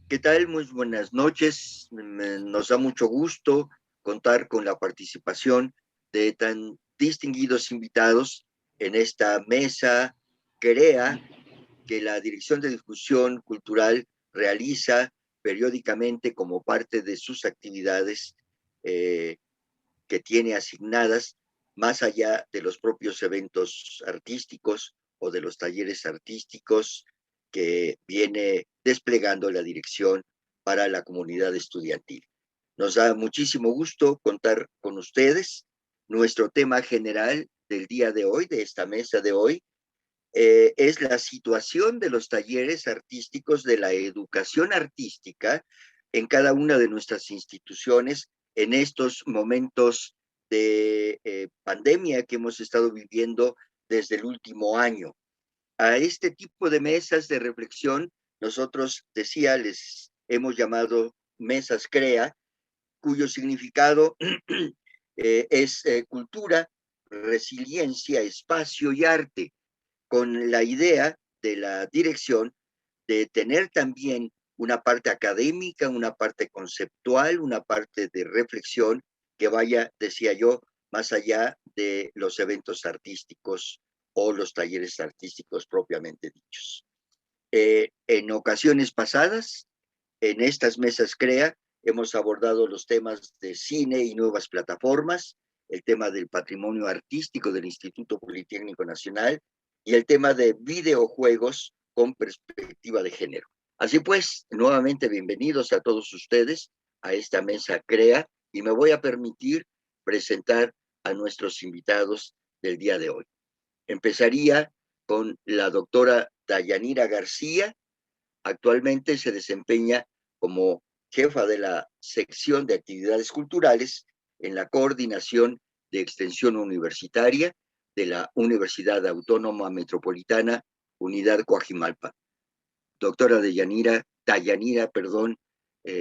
¿Qué tal? Muy buenas noches. Nos da mucho gusto contar con la participación de tan distinguidos invitados en esta mesa CREA que la Dirección de Difusión Cultural realiza periódicamente como parte de sus actividades eh, que tiene asignadas más allá de los propios eventos artísticos o de los talleres artísticos que viene desplegando la dirección para la comunidad estudiantil. Nos da muchísimo gusto contar con ustedes. Nuestro tema general del día de hoy, de esta mesa de hoy, es la situación de los talleres artísticos, de la educación artística en cada una de nuestras instituciones en estos momentos de pandemia que hemos estado viviendo desde el último año. A este tipo de mesas de reflexión, nosotros, decía, les hemos llamado mesas CREA, cuyo significado es cultura, resiliencia, espacio y arte, con la idea de la dirección de tener también una parte académica, una parte conceptual, una parte de reflexión que vaya, decía yo, más allá de los eventos artísticos o los talleres artísticos propiamente dichos. En ocasiones pasadas, en estas mesas CREA, hemos abordado los temas de cine y nuevas plataformas, el tema del patrimonio artístico del Instituto Politécnico Nacional y el tema de videojuegos con perspectiva de género. Así pues, nuevamente bienvenidos a todos ustedes a esta mesa CREA y me voy a permitir presentar a nuestros invitados del día de hoy. Empezaría con la doctora Dayanira García. Actualmente se desempeña como jefa de la sección de actividades culturales en la coordinación de extensión universitaria de la Universidad Autónoma Metropolitana, Unidad Coajimalpa. Doctora Dayanira,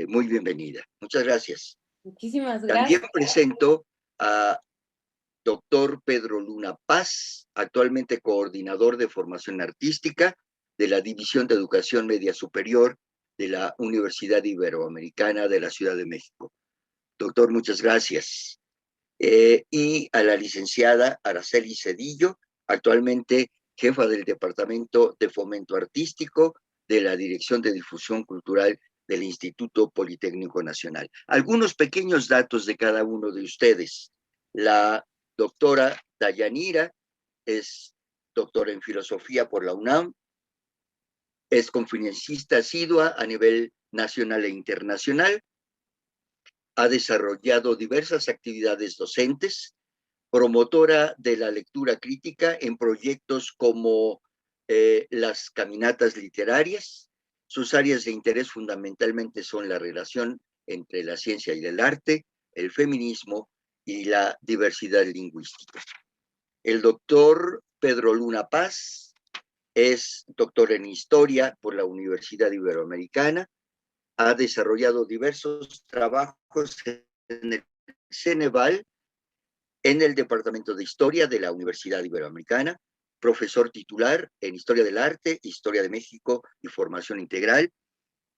muy bienvenida. Muchas gracias. Muchísimas También gracias. presento a doctor Pedro Luna Paz, actualmente coordinador de formación artística de la División de Educación Media Superior de la Universidad Iberoamericana de la Ciudad de México. Doctor, muchas gracias. Y a la licenciada Araceli Cedillo, actualmente jefa del Departamento de Fomento Artístico de la Dirección de Difusión Cultural del Instituto Politécnico Nacional. Algunos pequeños datos de cada uno de ustedes. La doctora Dayanira es doctora en filosofía por la UNAM, es conferencista asidua a nivel nacional e internacional, ha desarrollado diversas actividades docentes, promotora de la lectura crítica en proyectos como las caminatas literarias. Sus áreas de interés fundamentalmente son la relación entre la ciencia y el arte, el feminismo y la diversidad lingüística. El doctor Pedro Luna Paz es doctor en historia por la Universidad Iberoamericana, ha desarrollado diversos trabajos en el Ceneval, en el Departamento de Historia de la Universidad Iberoamericana, profesor titular en Historia del Arte, Historia de México y Formación Integral.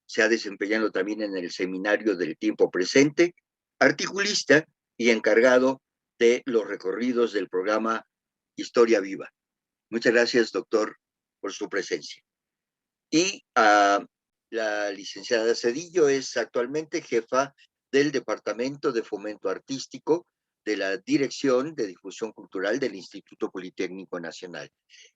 Se ha desempeñado también en el Seminario del Tiempo Presente, articulista y encargado de los recorridos del programa Historia Viva. Muchas gracias, doctor, por su presencia. Y la licenciada Cedillo es actualmente jefa del Departamento de Fomento Artístico de la Dirección de Difusión Cultural del Instituto Politécnico Nacional.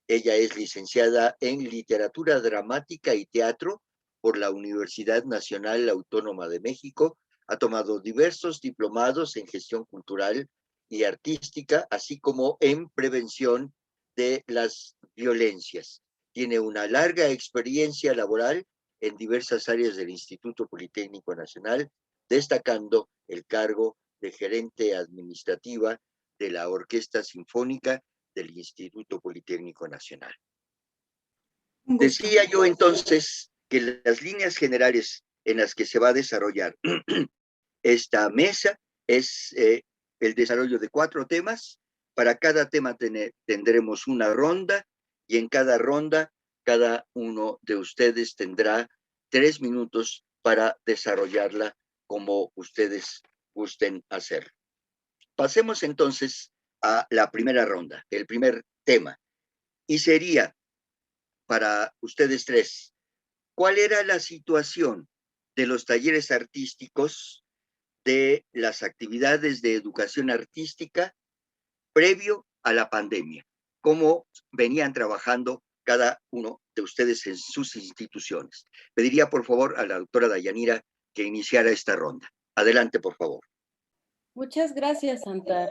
Ella es licenciada en Literatura Dramática y Teatro por la Universidad Nacional Autónoma de México. Ha tomado diversos diplomados en gestión cultural y artística, así como en prevención de las violencias. Tiene una larga experiencia laboral en diversas áreas del Instituto Politécnico Nacional, destacando el cargo de gerente administrativa de la Orquesta Sinfónica del Instituto Politécnico Nacional. Un gusto. Decía yo entonces que las líneas generales en las que se va a desarrollar esta mesa es el desarrollo de 4 temas. Para cada tema tendremos una ronda y en cada ronda cada uno de ustedes tendrá 3 minutos para desarrollarla como ustedes gusten hacer. Pasemos entonces a la primera ronda, el primer tema, y sería para ustedes tres, ¿cuál era la situación de los talleres artísticos, de las actividades de educación artística previo a la pandemia? ¿Cómo venían trabajando cada uno de ustedes en sus instituciones? Pediría por favor a la doctora Dayanira que iniciara esta ronda. Adelante, por favor. Muchas gracias, Santa.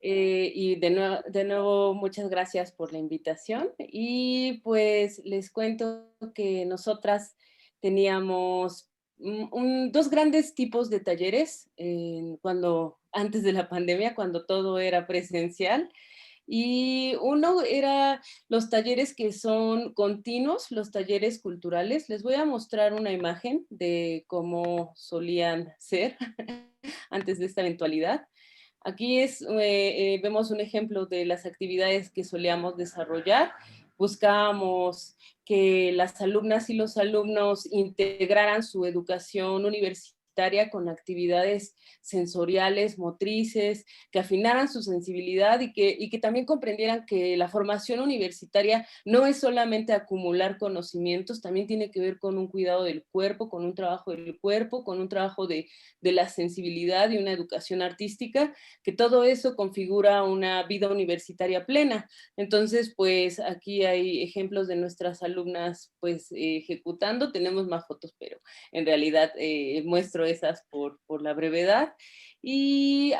Y de nuevo, muchas gracias por la invitación. Y pues les cuento que nosotras teníamos dos grandes tipos de talleres antes de la pandemia, cuando todo era presencial. Y uno era los talleres que son continuos, los talleres culturales. Les voy a mostrar una imagen de cómo solían ser antes de esta eventualidad. Aquí vemos un ejemplo de las actividades que solíamos desarrollar. Buscábamos que las alumnas y los alumnos integraran su educación universitaria con actividades sensoriales, motrices, que afinaran su sensibilidad y que también comprendieran que la formación universitaria no es solamente acumular conocimientos, también tiene que ver con un cuidado del cuerpo, con un trabajo del cuerpo, con un trabajo de la sensibilidad y una educación artística, que todo eso configura una vida universitaria plena. Entonces, pues aquí hay ejemplos de nuestras alumnas pues ejecutando, tenemos más fotos, pero en realidad muestro esas por la brevedad. Y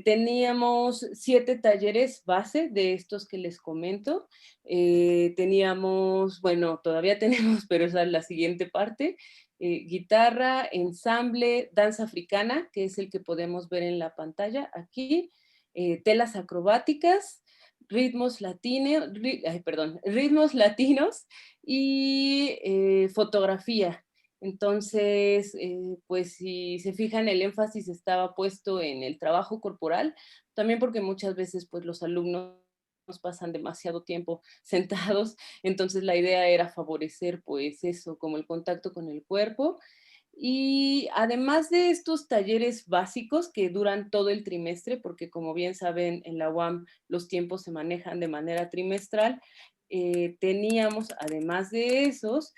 teníamos 7 talleres base de estos que les comento. Teníamos, bueno, todavía tenemos, pero esa es la siguiente parte, guitarra, ensamble, danza africana, que es el que podemos ver en la pantalla aquí, telas acrobáticas, ritmos latinos y fotografía. Entonces, pues si se fijan, el énfasis estaba puesto en el trabajo corporal, también porque muchas veces pues los alumnos pasan demasiado tiempo sentados, entonces la idea era favorecer pues eso, como el contacto con el cuerpo. Y además de estos talleres básicos que duran todo el trimestre, porque como bien saben en la UAM los tiempos se manejan de manera trimestral, teníamos además de esos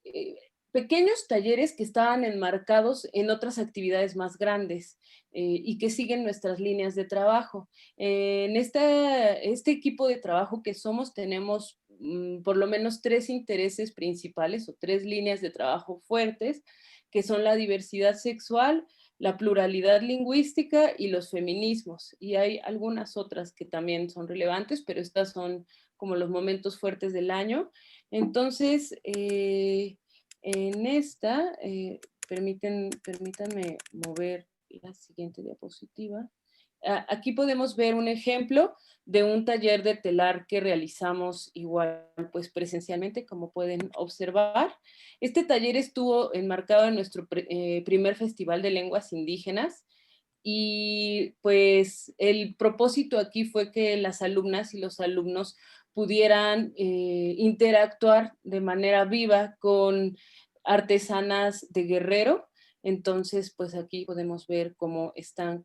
eh, pequeños talleres que estaban enmarcados en otras actividades más grandes y que siguen nuestras líneas de trabajo. En este equipo de trabajo que somos tenemos por lo menos 3 intereses principales o 3 líneas de trabajo fuertes, que son la diversidad sexual, la pluralidad lingüística y los feminismos. Y hay algunas otras que también son relevantes, pero estas son como los momentos fuertes del año. Entonces, en esta, permítanme mover la siguiente diapositiva. Aquí podemos ver un ejemplo de un taller de telar que realizamos igual pues presencialmente, como pueden observar. Este taller estuvo enmarcado en nuestro primer Festival de Lenguas Indígenas y pues el propósito aquí fue que las alumnas y los alumnos pudieran interactuar de manera viva con artesanas de Guerrero. Entonces, pues aquí podemos ver cómo están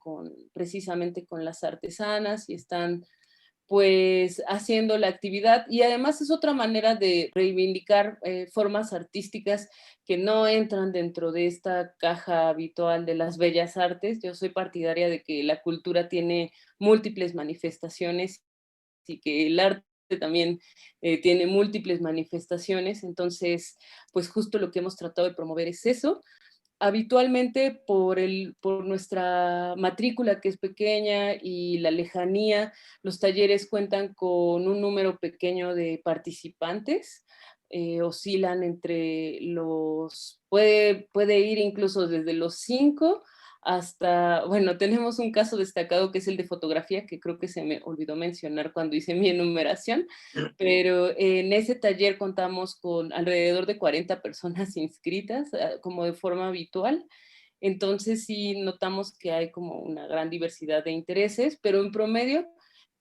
precisamente con las artesanas y están pues haciendo la actividad y además es otra manera de reivindicar formas artísticas que no entran dentro de esta caja habitual de las bellas artes. Yo soy partidaria de que la cultura tiene múltiples manifestaciones y que el arte también tiene múltiples manifestaciones, entonces pues justo lo que hemos tratado de promover es eso. Habitualmente por nuestra matrícula que es pequeña y la lejanía, los talleres cuentan con un número pequeño de participantes, oscilan entre puede ir incluso desde los 5 hasta, bueno, tenemos un caso destacado que es el de fotografía, que creo que se me olvidó mencionar cuando hice mi enumeración, pero en ese taller contamos con alrededor de 40 personas inscritas, como de forma habitual. Entonces sí notamos que hay como una gran diversidad de intereses, pero en promedio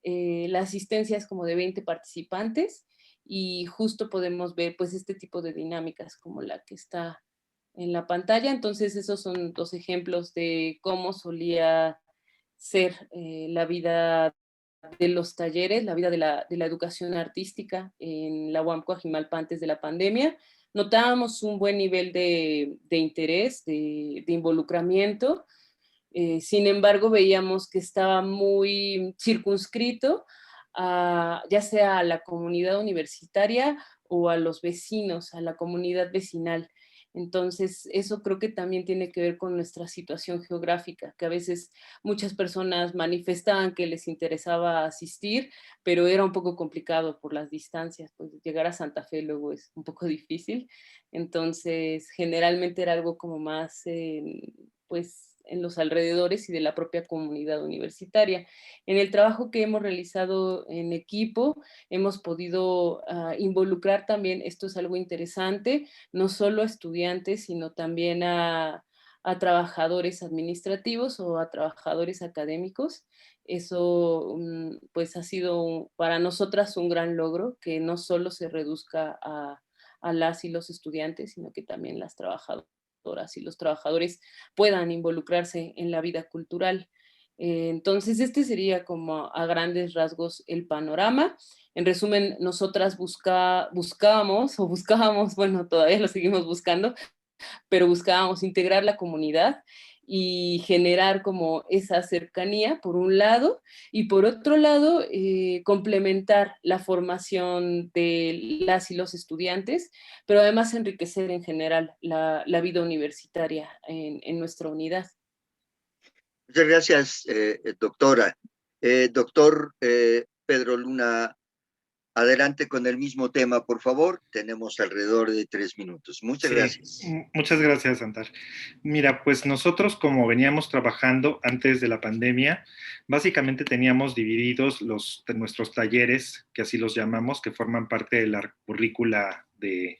la asistencia es como de 20 participantes y justo podemos ver pues este tipo de dinámicas como la que está en la pantalla. Entonces, esos son dos ejemplos de cómo solía ser la vida de los talleres, la vida de la educación artística en la UAM Coajimalpa antes de la pandemia. Notábamos un buen nivel de interés, de involucramiento. Sin embargo, veíamos que estaba muy circunscrito ya sea a la comunidad universitaria o a los vecinos, a la comunidad vecinal. Entonces, eso creo que también tiene que ver con nuestra situación geográfica, que a veces muchas personas manifestaban que les interesaba asistir, pero era un poco complicado por las distancias, pues llegar a Santa Fe luego es un poco difícil. Entonces, generalmente era algo como más, pues, en los alrededores y de la propia comunidad universitaria. En el trabajo que hemos realizado en equipo, hemos podido involucrar también, esto es algo interesante, no solo a estudiantes, sino también a trabajadores administrativos o a trabajadores académicos. Eso pues ha sido para nosotras un gran logro, que no solo se reduzca a las y los estudiantes, sino que también las trabajadoras y los trabajadores puedan involucrarse en la vida cultural. Entonces, este sería como a grandes rasgos el panorama. En resumen, nosotras buscábamos, bueno, todavía lo seguimos buscando, pero buscábamos integrar la comunidad y generar como esa cercanía, por un lado, y por otro lado, complementar la formación de las y los estudiantes, pero además enriquecer en general la vida universitaria en nuestra unidad. Muchas gracias, doctora. Doctor Pedro Luna, adelante con el mismo tema, por favor. Tenemos alrededor de 3 minutos. Muchas Sí, gracias. muchas gracias, Antar. Mira, pues nosotros como veníamos trabajando antes de la pandemia, básicamente teníamos divididos nuestros talleres, que así los llamamos, que forman parte de la currícula de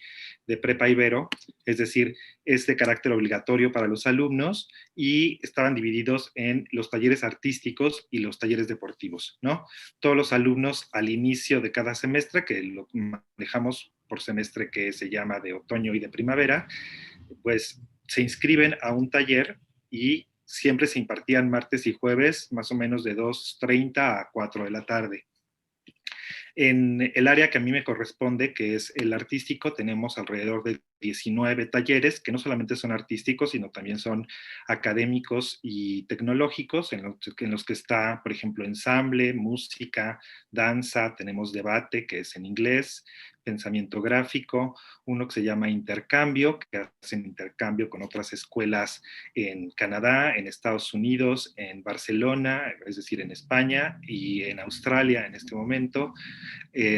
Prepa Ibero, es decir, es de carácter obligatorio para los alumnos y estaban divididos en los talleres artísticos y los talleres deportivos, ¿no? Todos los alumnos al inicio de cada semestre, que lo manejamos por semestre que se llama de otoño y de primavera, pues se inscriben a un taller y siempre se impartían martes y jueves, más o menos de 2:30 a 4 de la tarde. En el área que a mí me corresponde, que es el artístico, tenemos alrededor de 19 talleres, que no solamente son artísticos, sino también son académicos y tecnológicos, en los que está, por ejemplo, ensamble, música, danza, tenemos debate, que es en inglés, pensamiento gráfico, uno que se llama intercambio, que hacen intercambio con otras escuelas en Canadá, en Estados Unidos, en Barcelona, es decir, en España y en Australia en este momento,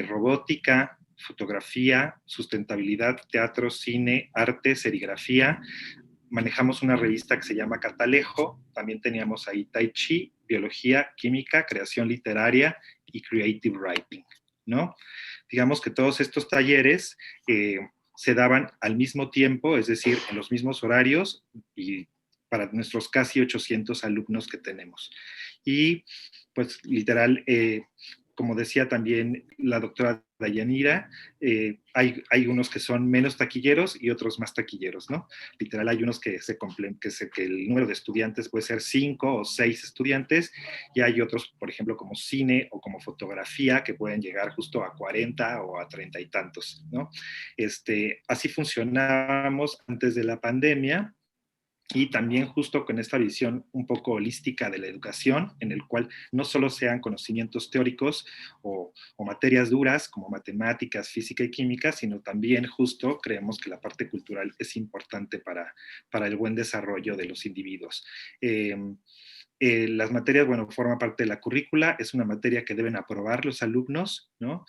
robótica, fotografía, sustentabilidad, teatro, cine, arte, serigrafía. Manejamos una revista que se llama Catalejo, también teníamos ahí Tai Chi, biología, química, creación literaria y creative writing, ¿no? Digamos que todos estos talleres se daban al mismo tiempo, es decir, en los mismos horarios y para nuestros casi 800 alumnos que tenemos. Y pues literal, como decía también la doctora Dayanira, hay unos que son menos taquilleros y otros más taquilleros, ¿no? Literal, hay unos que que el número de estudiantes puede ser 5 o 6 estudiantes, y hay otros, por ejemplo, como cine o como fotografía, que pueden llegar justo a 40 o a 30 y tantos, ¿no? Así funcionábamos antes de la pandemia. Y también justo con esta visión un poco holística de la educación, en el cual no solo sean conocimientos teóricos o materias duras como matemáticas, física y química, sino también justo creemos que la parte cultural es importante para el buen desarrollo de los individuos. Las materias, bueno, forman parte de la currícula, es una materia que deben aprobar los alumnos, ¿no?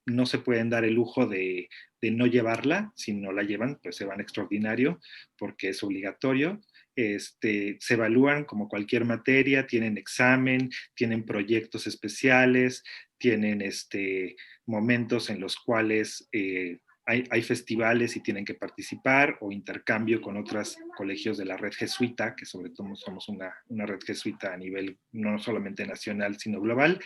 No se pueden dar el lujo de no llevarla, si no la llevan, pues se van extraordinario, porque es obligatorio. Se evalúan como cualquier materia, tienen examen, tienen proyectos especiales, tienen momentos en los cuales hay festivales y tienen que participar, o intercambio con otros colegios de la red jesuita, que sobre todo somos una red jesuita a nivel no solamente nacional, sino global.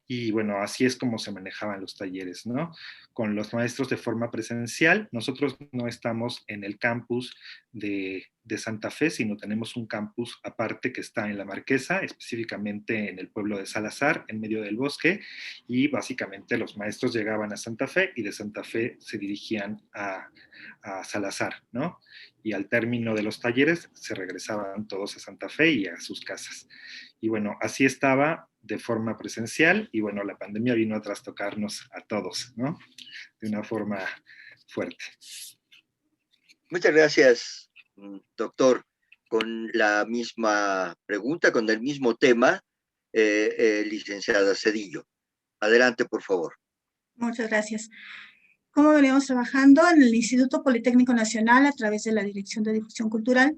Y bueno, así es como se manejaban los talleres, ¿no? Con los maestros de forma presencial. Nosotros no estamos en el campus de Santa Fe, sino tenemos un campus aparte que está en La Marquesa, específicamente en el pueblo de Salazar, en medio del bosque, y básicamente los maestros llegaban a Santa Fe y de Santa Fe se dirigían a Salazar, ¿no? Y al término de los talleres se regresaban todos a Santa Fe y a sus casas. Y bueno, así estaba de forma presencial y bueno, la pandemia vino a trastocarnos a todos, ¿no? De una forma fuerte. Muchas gracias, doctor. Con la misma pregunta, con el mismo tema, licenciada Cedillo. Adelante, por favor. Muchas gracias. ¿Cómo veníamos trabajando? En el Instituto Politécnico Nacional, a través de la Dirección de Difusión Cultural,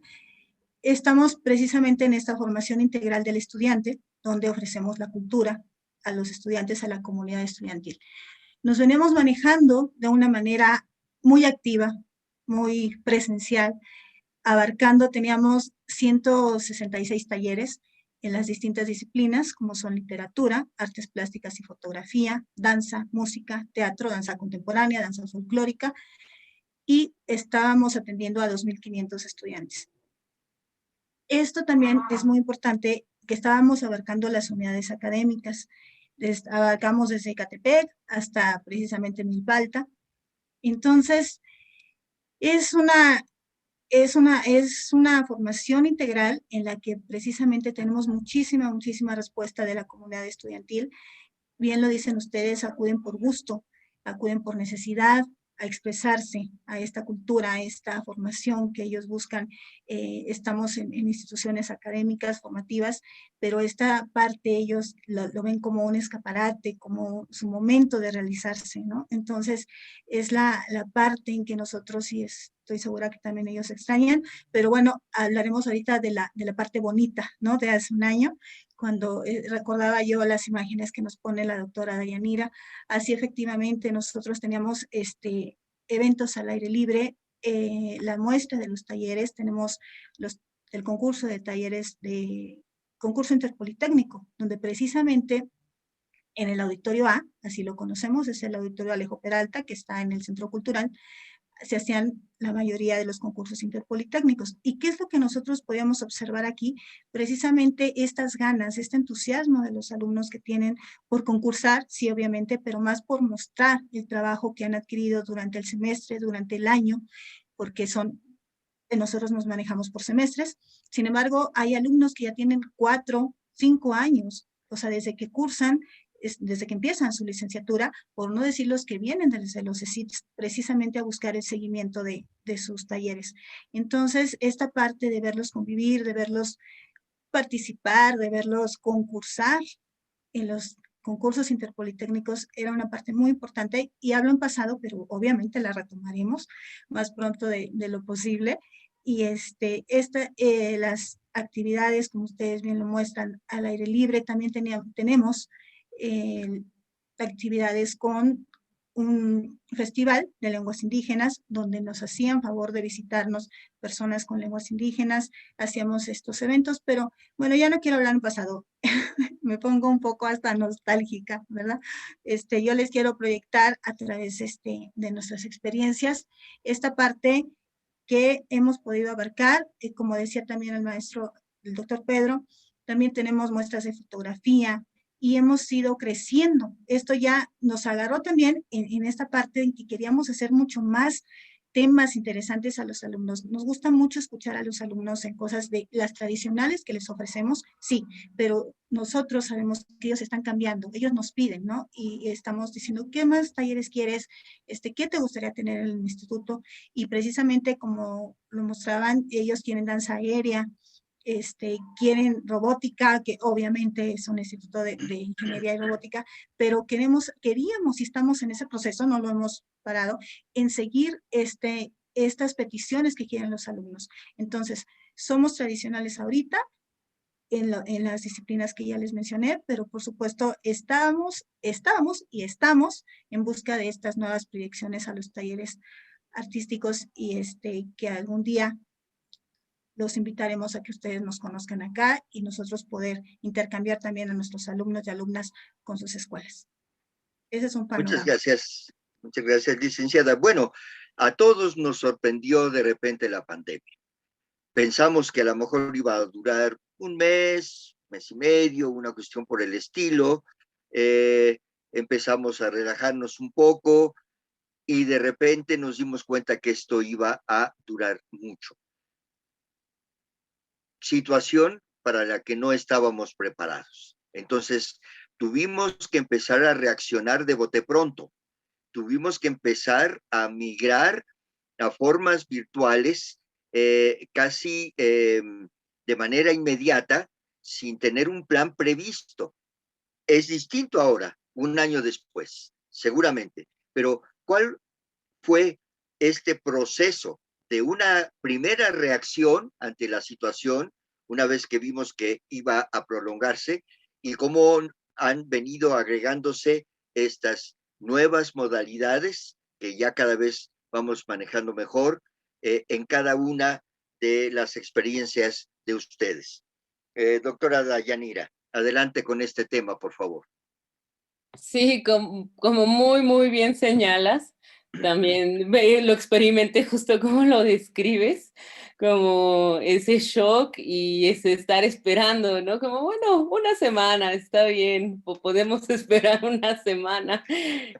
estamos precisamente en esta formación integral del estudiante, donde ofrecemos la cultura a los estudiantes, a la comunidad estudiantil. Nos venimos manejando de una manera muy activa, muy presencial, teníamos 166 talleres en las distintas disciplinas, como son literatura, artes plásticas y fotografía, danza, música, teatro, danza contemporánea, danza folclórica, y estábamos atendiendo a 2.500 estudiantes. Esto también es muy importante, que estábamos abarcando las unidades académicas. Abarcamos desde Ecatepec hasta precisamente Milpalta. Entonces, es una formación integral en la que precisamente tenemos muchísima respuesta de la comunidad estudiantil. Bien lo dicen ustedes, acuden por gusto, acuden por necesidad, a expresarse, a esta cultura, a esta formación que ellos buscan. Estamos en instituciones académicas, formativas, pero esta parte ellos lo ven como un escaparate, como su momento de realizarse, ¿no? Entonces, es la parte en que nosotros, y estoy segura que también ellos extrañan, pero bueno, hablaremos ahorita de la parte bonita, ¿no? De hace un año, cuando recordaba yo las imágenes que nos pone la doctora Dayanira. Así efectivamente nosotros teníamos eventos al aire libre, la muestra de los talleres, tenemos el concurso de talleres de concurso interpolitécnico, donde precisamente en el auditorio A, así lo conocemos, es el auditorio Alejo Peralta, que está en el Centro Cultural, se hacían la mayoría de los concursos interpolitécnicos. ¿Y qué es lo que nosotros podíamos observar aquí? Precisamente estas ganas, este entusiasmo de los alumnos que tienen por concursar, sí, obviamente, pero más por mostrar el trabajo que han adquirido durante el semestre, durante el año, porque nosotros nos manejamos por semestres. Sin embargo, hay alumnos que ya tienen 4, 5 años, o sea, desde que cursan, desde que empiezan su licenciatura, por no decir los que vienen desde los ESITs, precisamente a buscar el seguimiento de sus talleres. Entonces, esta parte de verlos convivir, de verlos participar, de verlos concursar en los concursos interpolitécnicos era una parte muy importante, y hablo en pasado, pero obviamente la retomaremos más pronto de lo posible. Y las actividades, como ustedes bien lo muestran, al aire libre, también tenemos actividades con un festival de lenguas indígenas, donde nos hacían favor de visitarnos personas con lenguas indígenas, hacíamos estos eventos, pero bueno, ya no quiero hablar en pasado, me pongo un poco hasta nostálgica, ¿verdad? Yo les quiero proyectar a través de nuestras experiencias esta parte que hemos podido abarcar, como decía también el maestro, el doctor Pedro, también tenemos muestras de fotografía, y hemos ido creciendo. Esto ya nos agarró también en esta parte en que queríamos hacer mucho más temas interesantes a los alumnos. Nos gusta mucho escuchar a los alumnos en cosas de las tradicionales que les ofrecemos, sí, pero nosotros sabemos que ellos están cambiando, ellos nos piden, ¿no? Y estamos diciendo, ¿qué más talleres quieres? ¿Qué te gustaría tener en el instituto? Y precisamente como lo mostraban, ellos quieren danza aérea, quieren robótica, que obviamente es un instituto de ingeniería y robótica, pero queríamos y estamos en ese proceso, no lo hemos parado, en seguir estas peticiones que quieren los alumnos. Entonces, somos tradicionales ahorita en las disciplinas que ya les mencioné, pero por supuesto estábamos y estamos en busca de estas nuevas proyecciones a los talleres artísticos, y que algún día los invitaremos a que ustedes nos conozcan acá y nosotros poder intercambiar también a nuestros alumnos y alumnas con sus escuelas. Ese es un panorama. Muchas gracias, licenciada. Bueno, a todos nos sorprendió de repente la pandemia. Pensamos que a lo mejor iba a durar un mes y medio, una cuestión por el estilo. Empezamos a relajarnos un poco y de repente nos dimos cuenta que esto iba a durar mucho. Situación para la que no estábamos preparados. Entonces, tuvimos que empezar a reaccionar de bote pronto. Tuvimos que empezar a migrar a formas virtuales casi de manera inmediata, sin tener un plan previsto. Es distinto ahora, un año después, seguramente. Pero, ¿cuál fue este proceso de una primera reacción ante la situación, una vez que vimos que iba a prolongarse, y cómo han venido agregándose estas nuevas modalidades que ya cada vez vamos manejando mejor en cada una de las experiencias de ustedes? Doctora Dayanira, adelante con este tema, por favor. Sí, como muy bien señalas, también lo experimenté justo como lo describes, como ese shock y ese estar esperando, ¿no? Como, bueno, una semana, está bien, podemos esperar una semana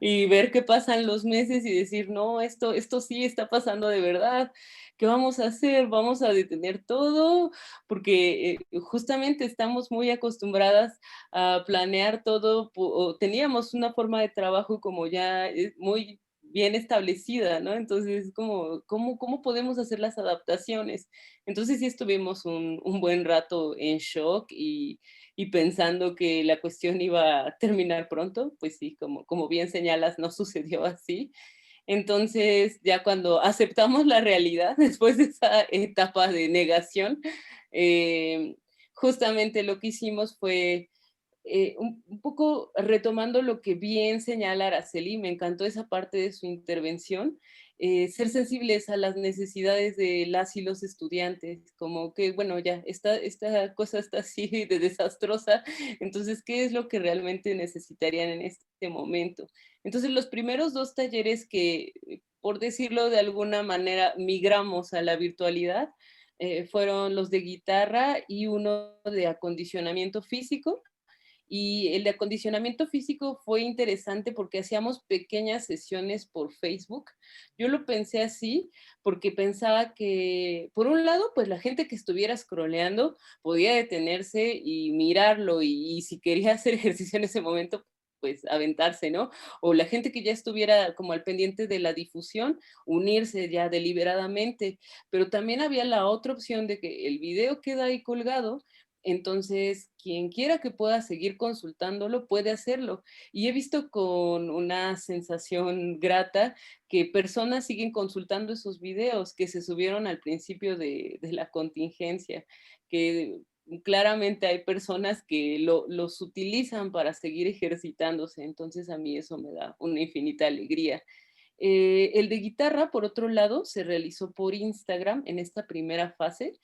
y ver qué pasan los meses y decir, no, esto sí está pasando de verdad. ¿Qué vamos a hacer? ¿Vamos a detener todo? Porque justamente estamos muy acostumbradas a planear todo, o teníamos una forma de trabajo como ya muy bien establecida, ¿no? Entonces, ¿cómo podemos hacer las adaptaciones? Entonces sí estuvimos un buen rato en shock y pensando que la cuestión iba a terminar pronto, pues sí, como bien señalas, no sucedió así. Entonces, ya cuando aceptamos la realidad, después de esa etapa de negación, justamente lo que hicimos fue un poco retomando lo que bien señala Araceli, me encantó esa parte de su intervención, ser sensibles a las necesidades de las y los estudiantes, como que, bueno, ya, esta cosa está así de desastrosa, entonces, ¿qué es lo que realmente necesitarían en este momento? Entonces, los primeros 2 talleres que, por decirlo de alguna manera, migramos a la virtualidad, fueron los de guitarra y uno de acondicionamiento físico. Y el de acondicionamiento físico fue interesante porque hacíamos pequeñas sesiones por Facebook. Yo lo pensé así porque pensaba que, por un lado, pues la gente que estuviera scrolleando podía detenerse y mirarlo y si quería hacer ejercicio en ese momento, pues aventarse, ¿no? O la gente que ya estuviera como al pendiente de la difusión, unirse ya deliberadamente. Pero también había la otra opción de que el video queda ahí colgado, entonces, quien quiera que pueda seguir consultándolo, puede hacerlo. Y he visto con una sensación grata que personas siguen consultando esos videos que se subieron al principio de la contingencia, que claramente hay personas que los utilizan para seguir ejercitándose. Entonces, a mí eso me da una infinita alegría. El de guitarra, por otro lado, se realizó por Instagram en esta primera fase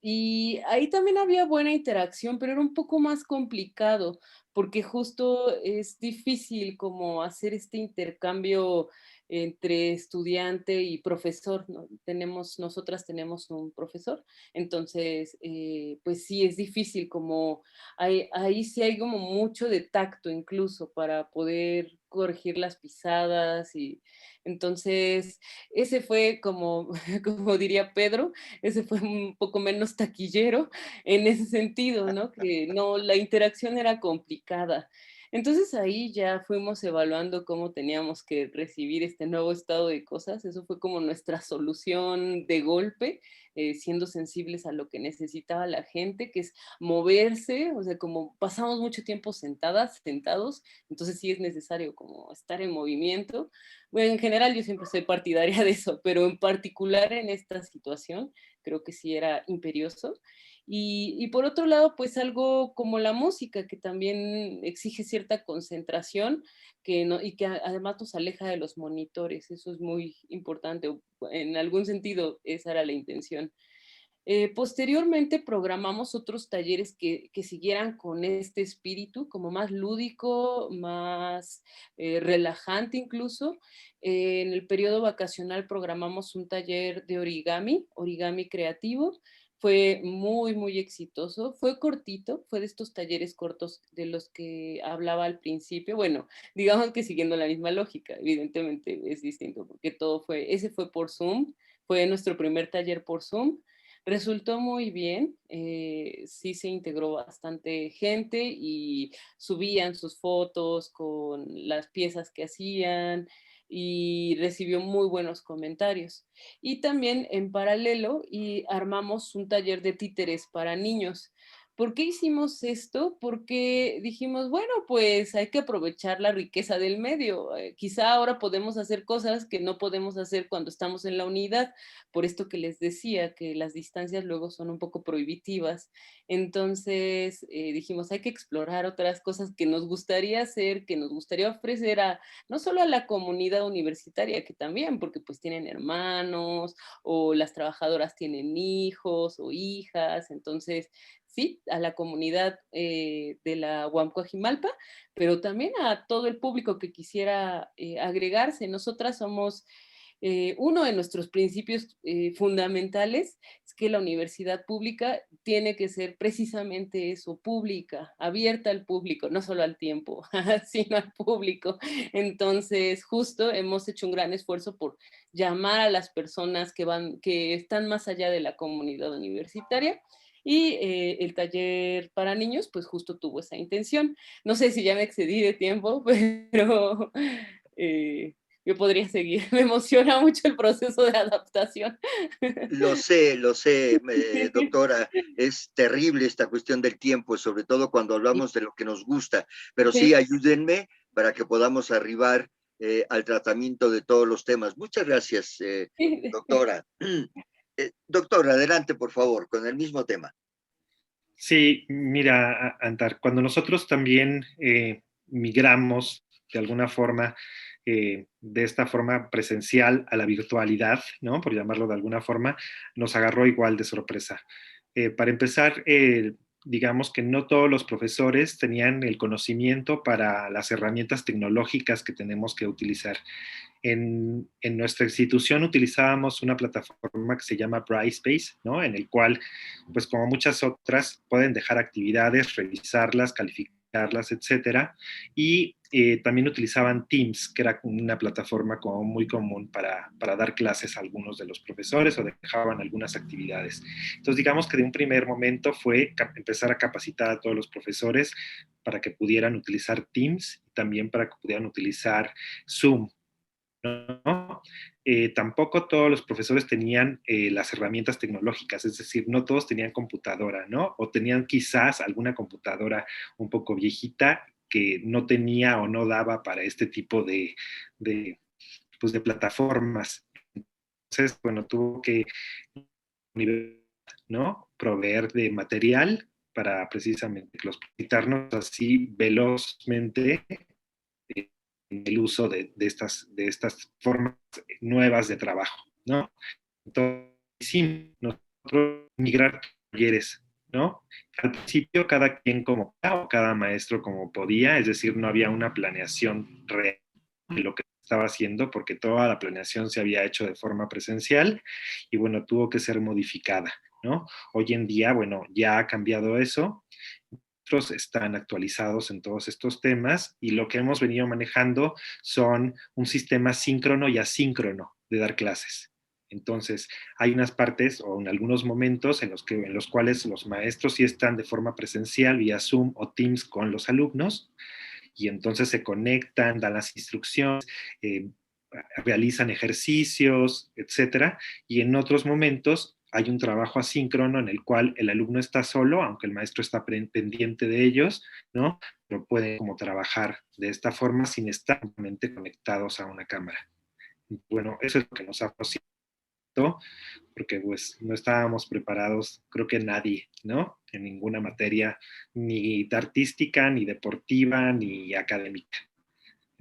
y ahí también había buena interacción, pero era un poco más complicado, porque justo es difícil como hacer este intercambio entre estudiante y profesor, ¿no? Nosotras tenemos un profesor, entonces, pues sí es difícil, como ahí sí hay como mucho de tacto incluso para poder corregir las pisadas y entonces ese fue como, como diría Pedro, ese fue un poco menos taquillero en ese sentido, ¿no? Que no, la interacción era complicada. Entonces ahí ya fuimos evaluando cómo teníamos que recibir este nuevo estado de cosas. Eso fue como nuestra solución de golpe, siendo sensibles a lo que necesitaba la gente, que es moverse, o sea, como pasamos mucho tiempo sentados, entonces sí es necesario como estar en movimiento. Bueno, en general yo siempre soy partidaria de eso, pero en particular en esta situación, creo que sí era imperioso. Y por otro lado, pues algo como la música, que también exige cierta concentración que no, y que además nos aleja de los monitores, eso es muy importante, en algún sentido esa era la intención. Posteriormente programamos otros talleres que siguieran con este espíritu, como más lúdico, más relajante incluso. En el periodo vacacional programamos un taller de origami, origami creativo. Fue muy, muy exitoso. Fue cortito, fue de estos talleres cortos de los que hablaba al principio. Bueno, digamos que siguiendo la misma lógica, evidentemente es distinto, porque ese fue por Zoom, fue nuestro primer taller por Zoom. Resultó muy bien, sí se integró bastante gente y subían sus fotos con las piezas que hacían y recibió muy buenos comentarios. Y también en paralelo armamos un taller de títeres para niños. ¿Por qué hicimos esto? Porque dijimos, bueno, pues hay que aprovechar la riqueza del medio. Quizá ahora podemos hacer cosas que no podemos hacer cuando estamos en la unidad, por esto que les decía, que las distancias luego son un poco prohibitivas. Entonces dijimos, hay que explorar otras cosas que nos gustaría hacer, que nos gustaría ofrecer no solo a la comunidad universitaria, que también, porque pues tienen hermanos o las trabajadoras tienen hijos o hijas, entonces sí, a la comunidad de la UAM Coajimalpa, pero también a todo el público que quisiera agregarse. Nosotras somos uno de nuestros principios fundamentales es que la universidad pública tiene que ser precisamente eso, pública, abierta al público, no solo al tiempo, sino al público. Entonces, justo hemos hecho un gran esfuerzo por llamar a las personas que están más allá de la comunidad universitaria. Y el taller para niños, pues justo tuvo esa intención. No sé si ya me excedí de tiempo, pero yo podría seguir. Me emociona mucho el proceso de adaptación. Lo sé, doctora, es terrible esta cuestión del tiempo, sobre todo cuando hablamos de lo que nos gusta, pero sí, Sí. ayúdenme para que podamos arribar al tratamiento de todos los temas. Muchas gracias, doctora. Doctor, adelante, por favor, con el mismo tema. Sí, mira, Antar, cuando nosotros también migramos de alguna forma, de esta forma presencial a la virtualidad, ¿no? Por llamarlo de alguna forma, nos agarró igual de sorpresa. Para empezar, digamos que no todos los profesores tenían el conocimiento para las herramientas tecnológicas que tenemos que utilizar. En nuestra institución utilizábamos una plataforma que se llama Brightspace, ¿no? En el cual, pues como muchas otras, pueden dejar actividades, revisarlas, calificarlas, etcétera. Y también utilizaban Teams, que era una plataforma como muy común para dar clases a algunos de los profesores o dejaban algunas actividades. Entonces, digamos que de un primer momento fue empezar a capacitar a todos los profesores para que pudieran utilizar Teams y también para que pudieran utilizar Zoom, ¿no? Tampoco todos los profesores tenían las herramientas tecnológicas, es decir, no todos tenían computadora, ¿no? O tenían quizás alguna computadora un poco viejita que no tenía o no daba para este tipo pues de plataformas. Entonces, bueno, tuvo que, ¿no? Proveer de material para precisamente capacitarnos así velozmente el uso de estas formas nuevas de trabajo, ¿no? Entonces, sí, nosotros migrar talleres, ¿no? Al principio cada quien como o cada maestro como podía, es decir, no había una planeación real de lo que estaba haciendo porque toda la planeación se había hecho de forma presencial y bueno, tuvo que ser modificada, ¿no? Hoy en día, bueno, ya ha cambiado eso, están actualizados en todos estos temas y lo que hemos venido manejando son un sistema síncrono y asíncrono de dar clases. Entonces, hay unas partes o en algunos momentos en los cuales los maestros sí están de forma presencial vía Zoom o Teams con los alumnos y entonces se conectan, dan las instrucciones, realizan ejercicios, etcétera, y en otros momentos hay un trabajo asíncrono en el cual el alumno está solo, aunque el maestro está pendiente de ellos, ¿no? Pero pueden como trabajar de esta forma sin estar conectados a una cámara. Bueno, eso es lo que nos ha posibilitado, porque pues no estábamos preparados, creo que nadie, ¿no? En ninguna materia, ni artística, ni deportiva, ni académica.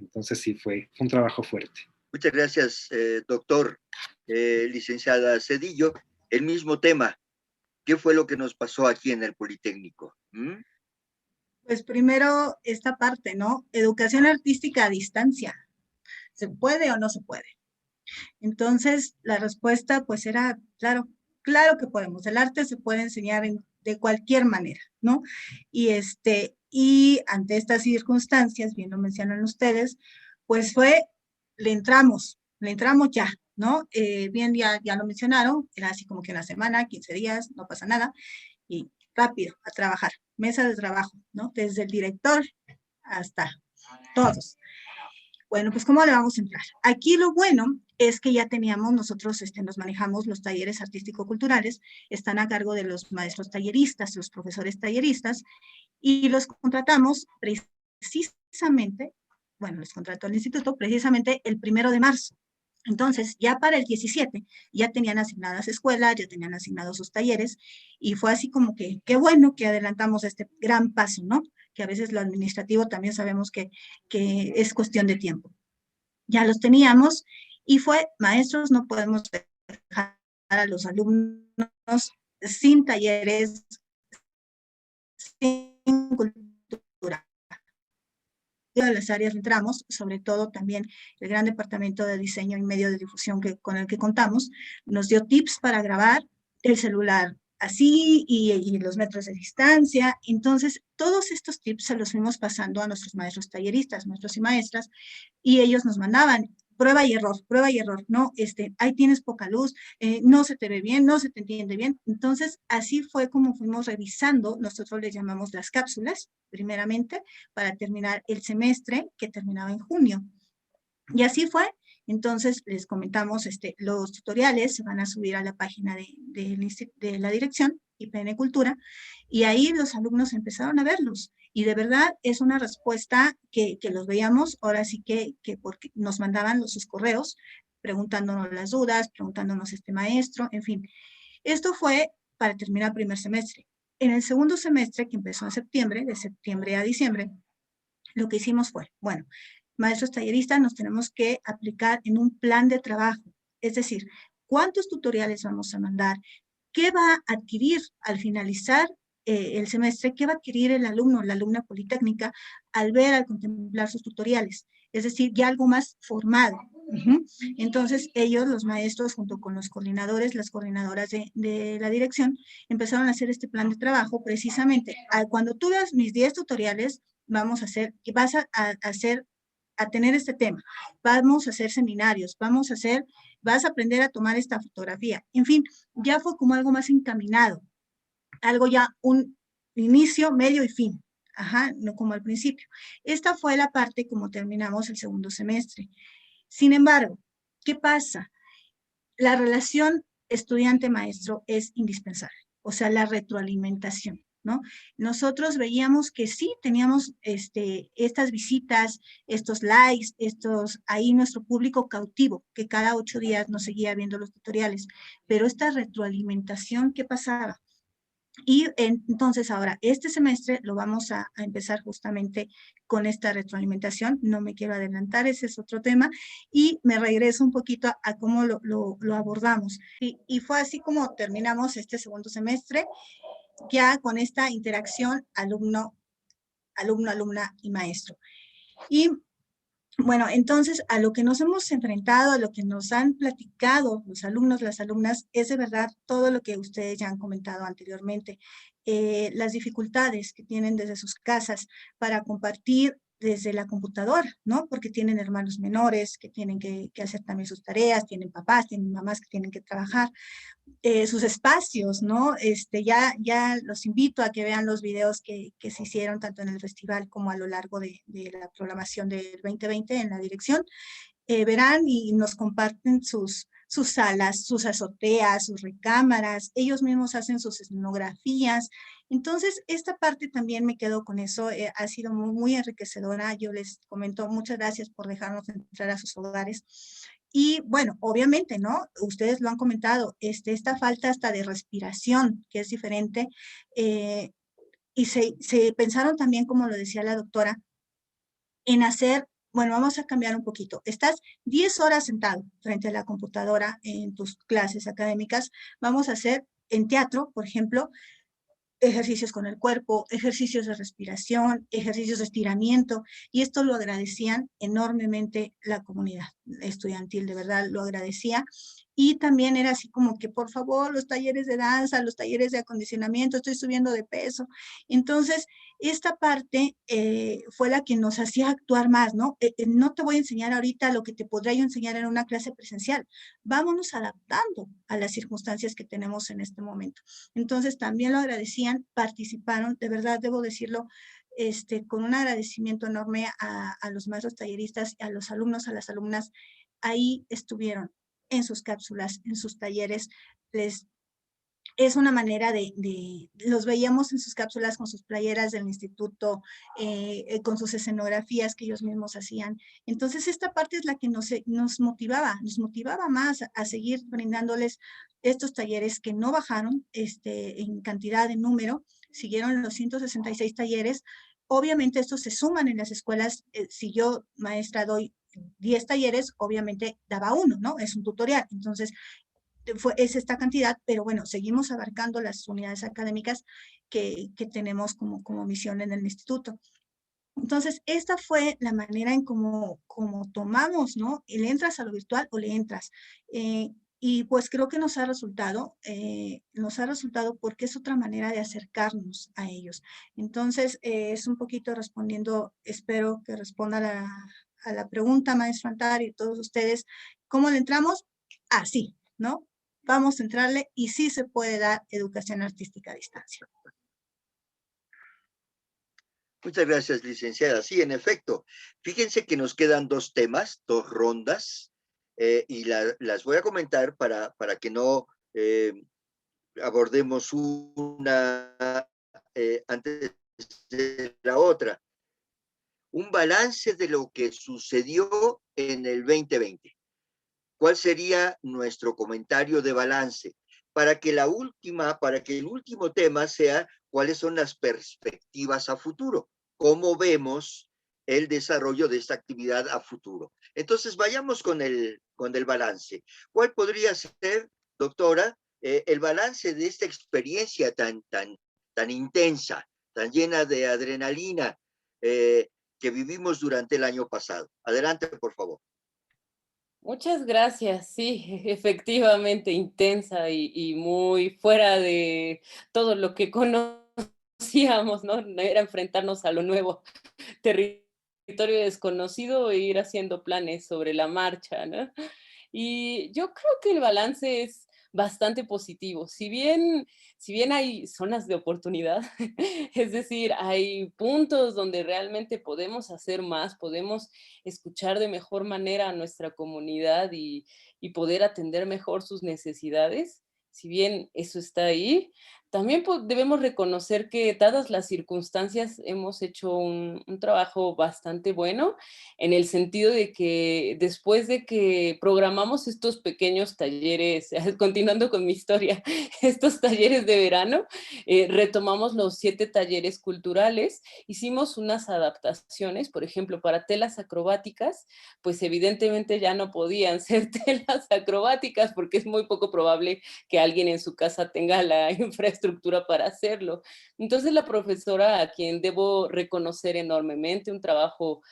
Entonces sí fue un trabajo fuerte. Muchas gracias, doctor. Licenciada Cedillo, el mismo tema. ¿Qué fue lo que nos pasó aquí en el Politécnico? Pues primero esta parte, ¿no? Educación artística a distancia. ¿Se puede o no se puede? Entonces, la respuesta pues era, claro, claro que podemos. El arte se puede enseñar de cualquier manera, ¿no? Y ante estas circunstancias, bien lo mencionan ustedes, pues le entramos ya, ¿no? Bien, ya lo mencionaron, era así como que una semana, 15 días, no pasa nada, y rápido, a trabajar, mesa de trabajo, ¿no? Desde el director hasta todos. Bueno, pues ¿cómo le vamos a entrar? Aquí lo bueno es que ya teníamos, nosotros nos manejamos los talleres artístico-culturales, están a cargo de los maestros talleristas, los profesores talleristas, y los contratamos precisamente, bueno, los contrató el instituto precisamente el 1 de marzo. Entonces, ya para el 17, ya tenían asignadas escuelas, ya tenían asignados sus talleres, y fue así como que, qué bueno que adelantamos este gran paso, ¿no? Que a veces lo administrativo también sabemos que es cuestión de tiempo. Ya los teníamos, y fue, maestros, no podemos dejar a los alumnos sin talleres, sin cultura. De las áreas entramos, sobre todo también el gran departamento de diseño y medio de difusión con el que contamos, nos dio tips para grabar el celular así y los metros de distancia. Entonces, todos estos tips se los fuimos pasando a nuestros maestros talleristas, maestros y maestras, y ellos nos mandaban prueba y error, ¿no? Ahí tienes poca luz, no se te ve bien, no se te entiende bien. Entonces, así fue como fuimos revisando, nosotros les llamamos las cápsulas, primeramente, para terminar el semestre que terminaba en junio. Y así fue. Entonces, les comentamos, los tutoriales se van a subir a la página de la dirección, IPN Cultura, y ahí los alumnos empezaron a verlos. Y de verdad es una respuesta que los veíamos, ahora sí que porque nos mandaban sus correos, preguntándonos las dudas, preguntándonos maestro, en fin. Esto fue para terminar el primer semestre. En el segundo semestre, que empezó en septiembre, de septiembre a diciembre, lo que hicimos fue, bueno, maestros talleristas nos tenemos que aplicar en un plan de trabajo, es decir, ¿cuántos tutoriales vamos a mandar? ¿Qué va a adquirir al finalizar el semestre? ¿Qué va a adquirir el alumno, la alumna politécnica al ver, al contemplar sus tutoriales? Es decir, ya algo más formado. Entonces, ellos, los maestros, junto con los coordinadores, las coordinadoras de la dirección, empezaron a hacer este plan de trabajo precisamente. Cuando tú veas mis 10 tutoriales, vamos a hacer, vas a tener este tema, vamos a hacer seminarios, vas a aprender a tomar esta fotografía. En fin, ya fue como algo más encaminado, algo ya un inicio, medio y fin. Ajá, no como al principio. Esta fue la parte como terminamos el segundo semestre. Sin embargo, ¿qué pasa? La relación estudiante-maestro es indispensable, o sea, la retroalimentación, ¿no? Nosotros veíamos que sí teníamos estas visitas, estos likes, ahí nuestro público cautivo, que cada 8 días nos seguía viendo los tutoriales, pero esta retroalimentación, ¿qué pasaba? Y entonces ahora, este semestre lo vamos a empezar justamente con esta retroalimentación. No me quiero adelantar, ese es otro tema. Y me regreso un poquito a cómo lo abordamos. Y fue así como terminamos este segundo semestre, ya con esta interacción alumno, alumna y maestro. Y bueno, entonces a lo que nos hemos enfrentado, a lo que nos han platicado los alumnos, las alumnas, es de verdad todo lo que ustedes ya han comentado anteriormente. Las dificultades que tienen desde sus casas para compartir desde la computadora, ¿no? Porque tienen hermanos menores que tienen que hacer también sus tareas, tienen papás, tienen mamás que tienen que trabajar. Sus espacios, ¿no? Ya los invito a que vean los videos que se hicieron tanto en el festival como a lo largo de la programación del 2020 en la dirección. Verán y nos comparten sus salas, sus azoteas, sus recámaras, ellos mismos hacen sus escenografías. Entonces, esta parte también me quedo con eso, ha sido muy, muy enriquecedora. Yo les comento, muchas gracias por dejarnos entrar a sus hogares. Y bueno, obviamente, ¿no? Ustedes lo han comentado, esta falta hasta de respiración, que es diferente, y se pensaron también, como lo decía la doctora, en hacer, bueno, vamos a cambiar un poquito. Estás 10 horas sentado frente a la computadora en tus clases académicas, vamos a hacer en teatro, por ejemplo, ejercicios con el cuerpo, ejercicios de respiración, ejercicios de estiramiento, y esto lo agradecían enormemente la comunidad estudiantil, de verdad lo agradecía. Y también era así como que, por favor, los talleres de danza, los talleres de acondicionamiento, estoy subiendo de peso. Entonces, esta parte fue la que nos hacía actuar más, ¿no? No te voy a enseñar ahorita lo que te podría yo enseñar en una clase presencial. Vámonos adaptando a las circunstancias que tenemos en este momento. Entonces, también lo agradecían, participaron, de verdad debo decirlo, con un agradecimiento enorme a los maestros talleristas, a los alumnos, a las alumnas, ahí estuvieron en sus cápsulas, en sus talleres, es una manera los veíamos en sus cápsulas con sus playeras del instituto, con sus escenografías que ellos mismos hacían. Entonces esta parte es la que nos motivaba más a seguir brindándoles estos talleres que no bajaron en cantidad, de número, siguieron los 166 talleres. Obviamente estos se suman en las escuelas, si yo, maestra, doy 10 talleres, obviamente daba uno, ¿no? Es un tutorial. Entonces, es esta cantidad, pero bueno, seguimos abarcando las unidades académicas que tenemos como misión en el instituto. Entonces, esta fue la manera en cómo tomamos, ¿no? ¿Le entras a lo virtual o le entras? Y pues creo que nos ha resultado porque es otra manera de acercarnos a ellos. Entonces, es un poquito respondiendo, espero que responda a la pregunta, maestro Antari, y todos ustedes, ¿cómo le entramos? Así, ¿no? Vamos a entrarle y sí se puede dar educación artística a distancia. Muchas gracias, licenciada. Sí, en efecto. Fíjense que nos quedan dos temas, dos rondas, y las voy a comentar para que no abordemos una antes de la otra. Un balance de lo que sucedió en el 2020. ¿Cuál sería nuestro comentario de balance? Para que el último tema sea cuáles son las perspectivas a futuro, cómo vemos el desarrollo de esta actividad a futuro. Entonces, vayamos con el balance. ¿Cuál podría ser, doctora, el balance de esta experiencia tan intensa, tan llena de adrenalina que vivimos durante el año pasado? Adelante, por favor. Muchas gracias, sí, efectivamente intensa y muy fuera de todo lo que conocíamos, ¿no? Era enfrentarnos a lo nuevo, territorio desconocido e ir haciendo planes sobre la marcha, ¿no? Y yo creo que el balance es bastante positivo. Si bien hay zonas de oportunidad, es decir, hay puntos donde realmente podemos hacer más, podemos escuchar de mejor manera a nuestra comunidad y poder atender mejor sus necesidades. Si bien eso está ahí, también debemos reconocer que dadas las circunstancias hemos hecho un trabajo bastante bueno en el sentido de que después de que programamos estos pequeños talleres, continuando con mi historia, estos talleres de verano, retomamos los 7 talleres culturales, hicimos unas adaptaciones, por ejemplo, para telas acrobáticas, pues evidentemente ya no podían ser telas acrobáticas porque es muy poco probable que alguien en su casa tenga la infraestructura para hacerlo. Entonces la profesora, a quien debo reconocer enormemente, un trabajo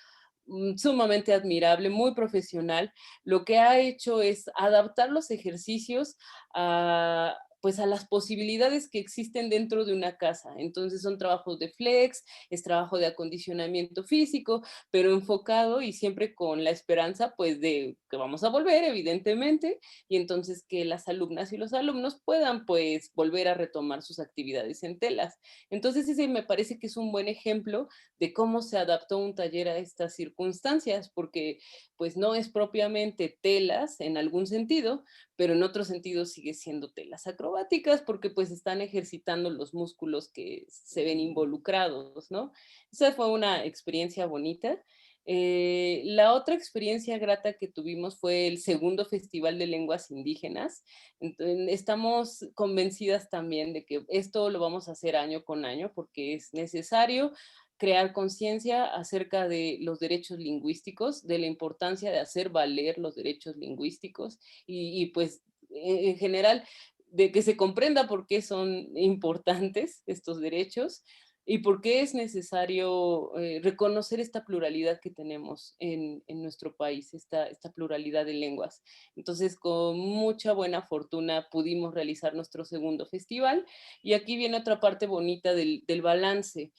sumamente admirable, muy profesional, lo que ha hecho es adaptar los ejercicios a, pues a las posibilidades que existen dentro de una casa. Entonces son trabajos de flex, es trabajo de acondicionamiento físico, pero enfocado y siempre con la esperanza pues de que vamos a volver evidentemente y entonces que las alumnas y los alumnos puedan pues volver a retomar sus actividades en telas. Entonces ese me parece que es un buen ejemplo de cómo se adaptó un taller a estas circunstancias, porque pues no es propiamente telas en algún sentido, pero en otro sentido sigue siendo telas acrobáticas porque pues están ejercitando los músculos que se ven involucrados, ¿no? Esa fue una experiencia bonita. La otra experiencia grata que tuvimos fue el segundo Festival de Lenguas Indígenas. Entonces, estamos convencidas también de que esto lo vamos a hacer año con año porque es necesario crear conciencia acerca de los derechos lingüísticos, de la importancia de hacer valer los derechos lingüísticos y pues en general de que se comprenda por qué son importantes estos derechos y por qué es necesario reconocer esta pluralidad que tenemos en nuestro país, esta pluralidad de lenguas. Entonces, con mucha buena fortuna pudimos realizar nuestro segundo festival, y aquí viene otra parte bonita del balance,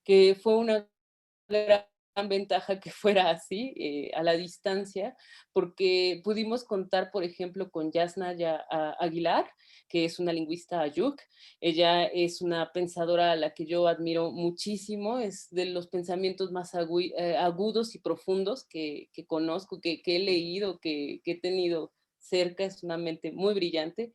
que fue una gran ventaja que fuera así, a la distancia, porque pudimos contar, por ejemplo, con Yasna Aguilar, que es una lingüista ayuk. Ella es una pensadora a la que yo admiro muchísimo, es de los pensamientos más agudos y profundos que conozco, que he leído, que he tenido cerca. Es una mente muy brillante.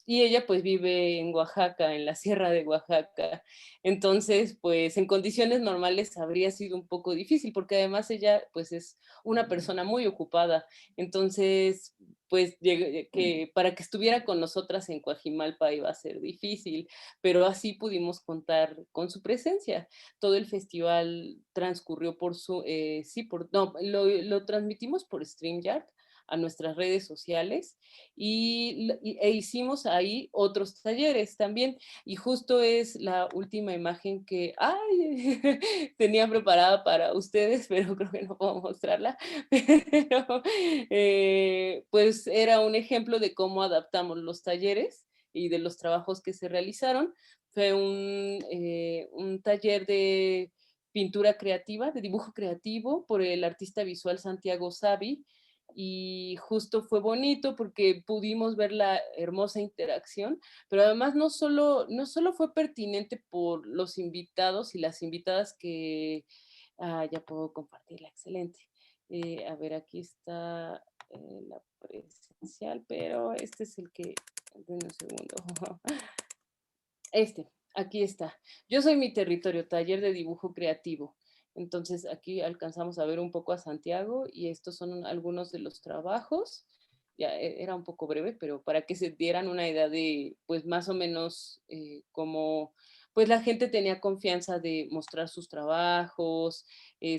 Y ella pues vive en Oaxaca, en la sierra de Oaxaca. Entonces, pues en condiciones normales habría sido un poco difícil, porque además ella pues es una persona muy ocupada. Entonces, pues que para que estuviera con nosotras en Coajimalpa iba a ser difícil, pero así pudimos contar con su presencia. Todo el festival transcurrió por lo transmitimos por StreamYard a nuestras redes sociales, e hicimos ahí otros talleres también. Y justo es la última imagen que tenía preparada para ustedes, pero creo que no puedo mostrarla. Pero pues era un ejemplo de cómo adaptamos los talleres y de los trabajos que se realizaron. Fue un taller de pintura creativa, de dibujo creativo, por el artista visual Santiago Savi, y justo fue bonito porque pudimos ver la hermosa interacción, pero además no solo fue pertinente por los invitados y las invitadas que, ya puedo compartirla, excelente. A ver, aquí está la presencial, pero este es el que, denme un segundo. Aquí está. Yo soy mi territorio, taller de dibujo creativo. Entonces aquí alcanzamos a ver un poco a Santiago y estos son algunos de los trabajos. Ya era un poco breve, pero para que se dieran una idea de, pues más o menos cómo, pues la gente tenía confianza de mostrar sus trabajos.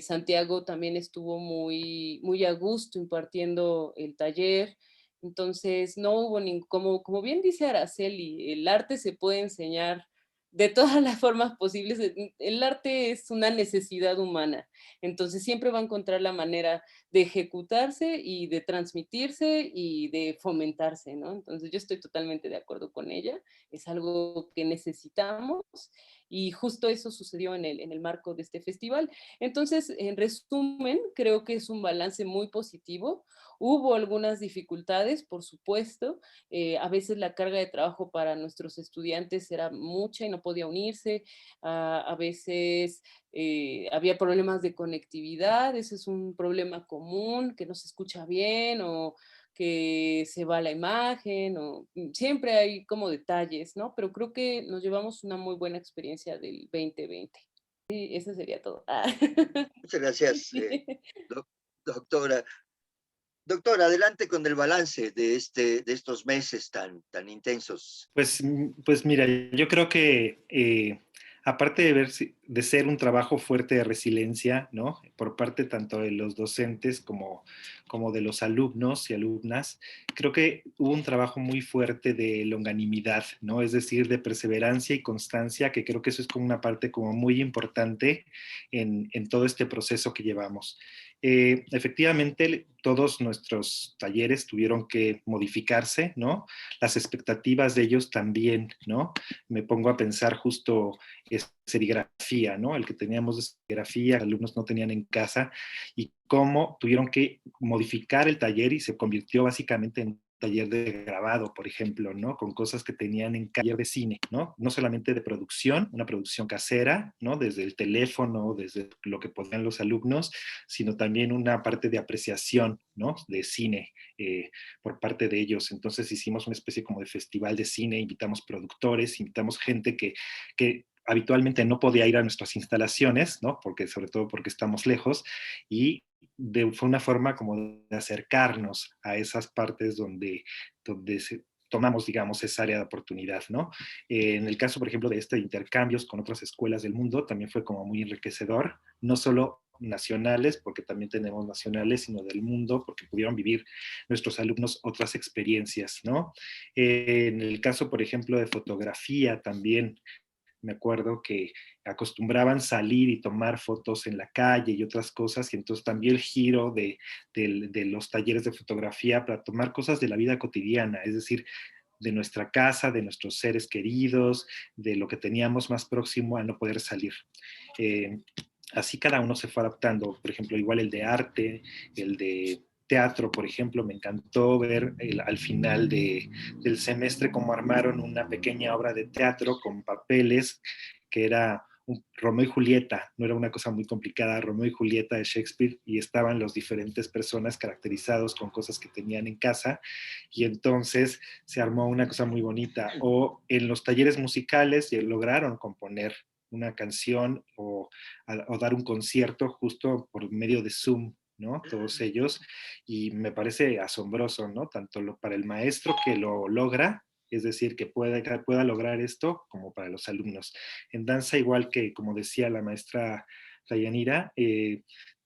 Santiago también estuvo muy, muy a gusto impartiendo el taller. Entonces, no hubo como bien dice Araceli, el arte se puede enseñar de todas las formas posibles. El arte es una necesidad humana, entonces siempre va a encontrar la manera de ejecutarse y de transmitirse y de fomentarse, ¿no? Entonces yo estoy totalmente de acuerdo con ella, es algo que necesitamos y justo eso sucedió en el marco de este festival. Entonces, en resumen, creo que es un balance muy positivo. Hubo algunas dificultades, por supuesto. A veces la carga de trabajo para nuestros estudiantes era mucha y no podía unirse. A veces había problemas de conectividad. Ese es un problema común, que no se escucha bien o que se va la imagen, o siempre hay como detalles, ¿no? Pero creo que nos llevamos una muy buena experiencia del 2020. Sí, eso sería todo. Muchas gracias, doctora. Doctor, adelante con el balance de estos meses tan intensos. Pues mira, yo creo que aparte de ser un trabajo fuerte de resiliencia, ¿no? Por parte tanto de los docentes como de los alumnos y alumnas, creo que hubo un trabajo muy fuerte de longanimidad, ¿no? Es decir, de perseverancia y constancia, que creo que eso es como una parte como muy importante en todo este proceso que llevamos. Efectivamente, todos nuestros talleres tuvieron que modificarse, ¿no? Las expectativas de ellos también, ¿no? Me pongo a pensar justo serigrafía, ¿no? El que teníamos de serigrafía, los alumnos no tenían en casa, y cómo tuvieron que modificar el taller y se convirtió básicamente en taller de grabado, por ejemplo, ¿no? Con cosas que tenían en taller de cine, ¿no? No solamente de producción, una producción casera, ¿no? Desde el teléfono, desde lo que podían los alumnos, sino también una parte de apreciación, ¿no? De cine por parte de ellos. Entonces hicimos una especie como de festival de cine, invitamos productores, invitamos gente que habitualmente no podía ir a nuestras instalaciones, ¿no? Sobre todo porque estamos lejos, y fue una forma como de acercarnos a esas partes donde tomamos, digamos, esa área de oportunidad, ¿no? En el caso, por ejemplo, de intercambios con otras escuelas del mundo, también fue como muy enriquecedor, no solo nacionales, porque también tenemos nacionales, sino del mundo, porque pudieron vivir nuestros alumnos otras experiencias, ¿no? En el caso, por ejemplo, de fotografía también, me acuerdo que acostumbraban salir y tomar fotos en la calle y otras cosas, y entonces también el giro de los talleres de fotografía para tomar cosas de la vida cotidiana, es decir, de nuestra casa, de nuestros seres queridos, de lo que teníamos más próximo a no poder salir. Eh, Así cada uno se fue adaptando, por ejemplo, igual el de arte, el de teatro, por ejemplo, me encantó ver al final del semestre cómo armaron una pequeña obra de teatro con papeles que era Romeo y Julieta, no era una cosa muy complicada, Romeo y Julieta de Shakespeare, y estaban las diferentes personas caracterizados con cosas que tenían en casa, y entonces se armó una cosa muy bonita. O en los talleres musicales lograron componer una canción o dar un concierto justo por medio de Zoom, ¿no? Todos ellos, y me parece asombroso, ¿no? Tanto para el maestro que lo logra, es decir, que pueda lograr esto, como para los alumnos. En danza, igual que, como decía la maestra Dayanira,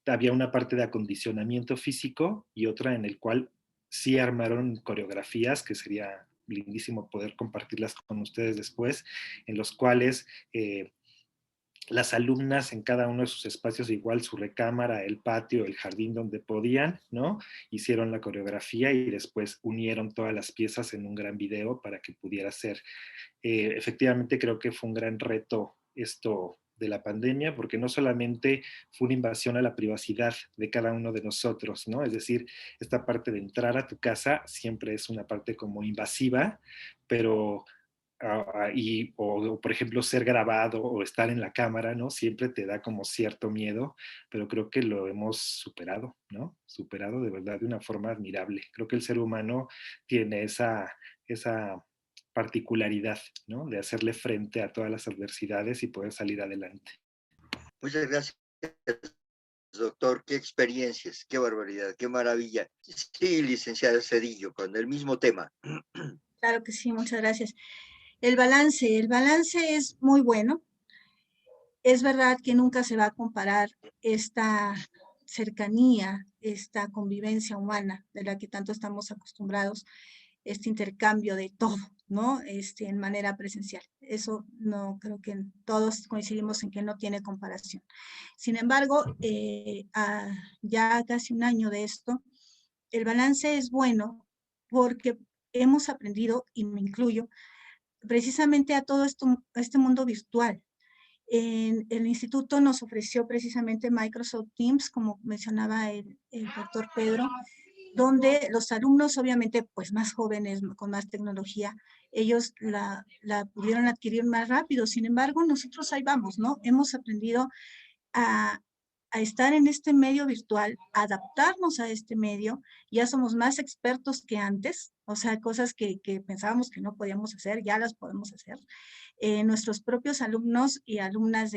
había una parte de acondicionamiento físico y otra en el cual sí armaron coreografías, que sería lindísimo poder compartirlas con ustedes después, en los cuales las alumnas en cada uno de sus espacios, igual su recámara, el patio, el jardín donde podían, ¿no? Hicieron la coreografía y después unieron todas las piezas en un gran video para que pudiera ser. Efectivamente creo que fue un gran reto esto de la pandemia, porque no solamente fue una invasión a la privacidad de cada uno de nosotros, ¿no? Es decir, esta parte de entrar a tu casa siempre es una parte como invasiva, pero o por ejemplo ser grabado o estar en la cámara, ¿no? Siempre te da como cierto miedo, pero creo que lo hemos superado, ¿no? Superado de verdad de una forma admirable. Creo que el ser humano tiene esa particularidad, ¿no? De hacerle frente a todas las adversidades y poder salir adelante. Muchas gracias, doctor. Qué experiencias, qué barbaridad, qué maravilla. Sí, licenciada Cedillo, con el mismo tema. Claro que sí, muchas gracias. El balance es muy bueno. Es verdad que nunca se va a comparar esta cercanía, esta convivencia humana de la que tanto estamos acostumbrados, este intercambio de todo, ¿no? En manera presencial. Eso no creo que todos coincidimos en que no tiene comparación. Sin embargo, ya casi un año de esto, el balance es bueno porque hemos aprendido, y me incluyo, precisamente a todo esto, a este mundo virtual. El instituto nos ofreció precisamente Microsoft Teams, como mencionaba el doctor Pedro, donde los alumnos, obviamente, pues más jóvenes, con más tecnología, ellos la pudieron adquirir más rápido. Sin embargo, nosotros ahí vamos, ¿no? Hemos aprendido a, a estar en este medio virtual, adaptarnos a este medio, ya somos más expertos que antes, o sea, cosas que pensábamos que no podíamos hacer, ya las podemos hacer. Nuestros propios alumnos y alumnas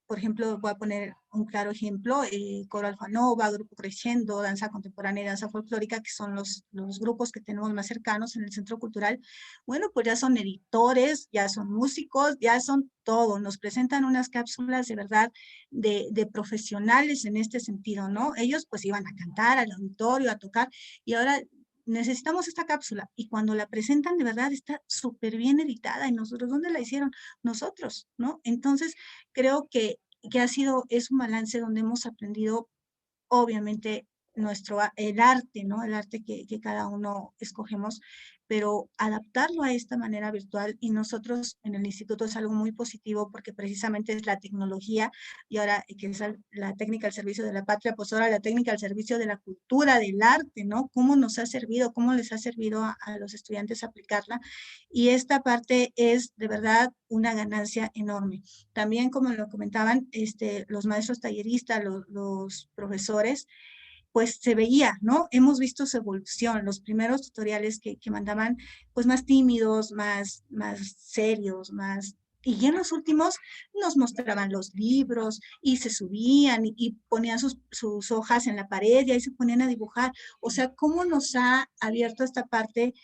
por ejemplo, voy a poner un claro ejemplo, Coro Alfanova, Grupo Crescendo, Danza Contemporánea y Danza Folclórica, que son los grupos que tenemos más cercanos en el Centro Cultural. Bueno, pues ya son editores, ya son músicos, ya son todo. Nos presentan unas cápsulas de verdad de profesionales en este sentido, ¿no? Ellos pues iban a cantar al auditorio, a tocar, y ahora necesitamos esta cápsula, y cuando la presentan de verdad está súper bien editada, y nosotros, ¿dónde la hicieron? Nosotros, ¿no? Entonces, creo que es un balance donde hemos aprendido, obviamente, el arte, ¿no? El arte que cada uno escogemos, pero adaptarlo a esta manera virtual, y nosotros en el instituto es algo muy positivo porque precisamente es la tecnología, y ahora que es la técnica al servicio de la patria, pues ahora la técnica al servicio de la cultura, del arte, ¿no? ¿Cómo nos ha servido, cómo les ha servido a los estudiantes aplicarla? Y esta parte es de verdad una ganancia enorme. También, como lo comentaban, los maestros talleristas, los profesores, pues se veía, ¿no? Hemos visto su evolución, los primeros tutoriales que mandaban, pues más tímidos, más serios, y ya en los últimos nos mostraban los libros y se subían y ponían sus hojas en la pared y ahí se ponían a dibujar. O sea, cómo nos ha abierto esta parte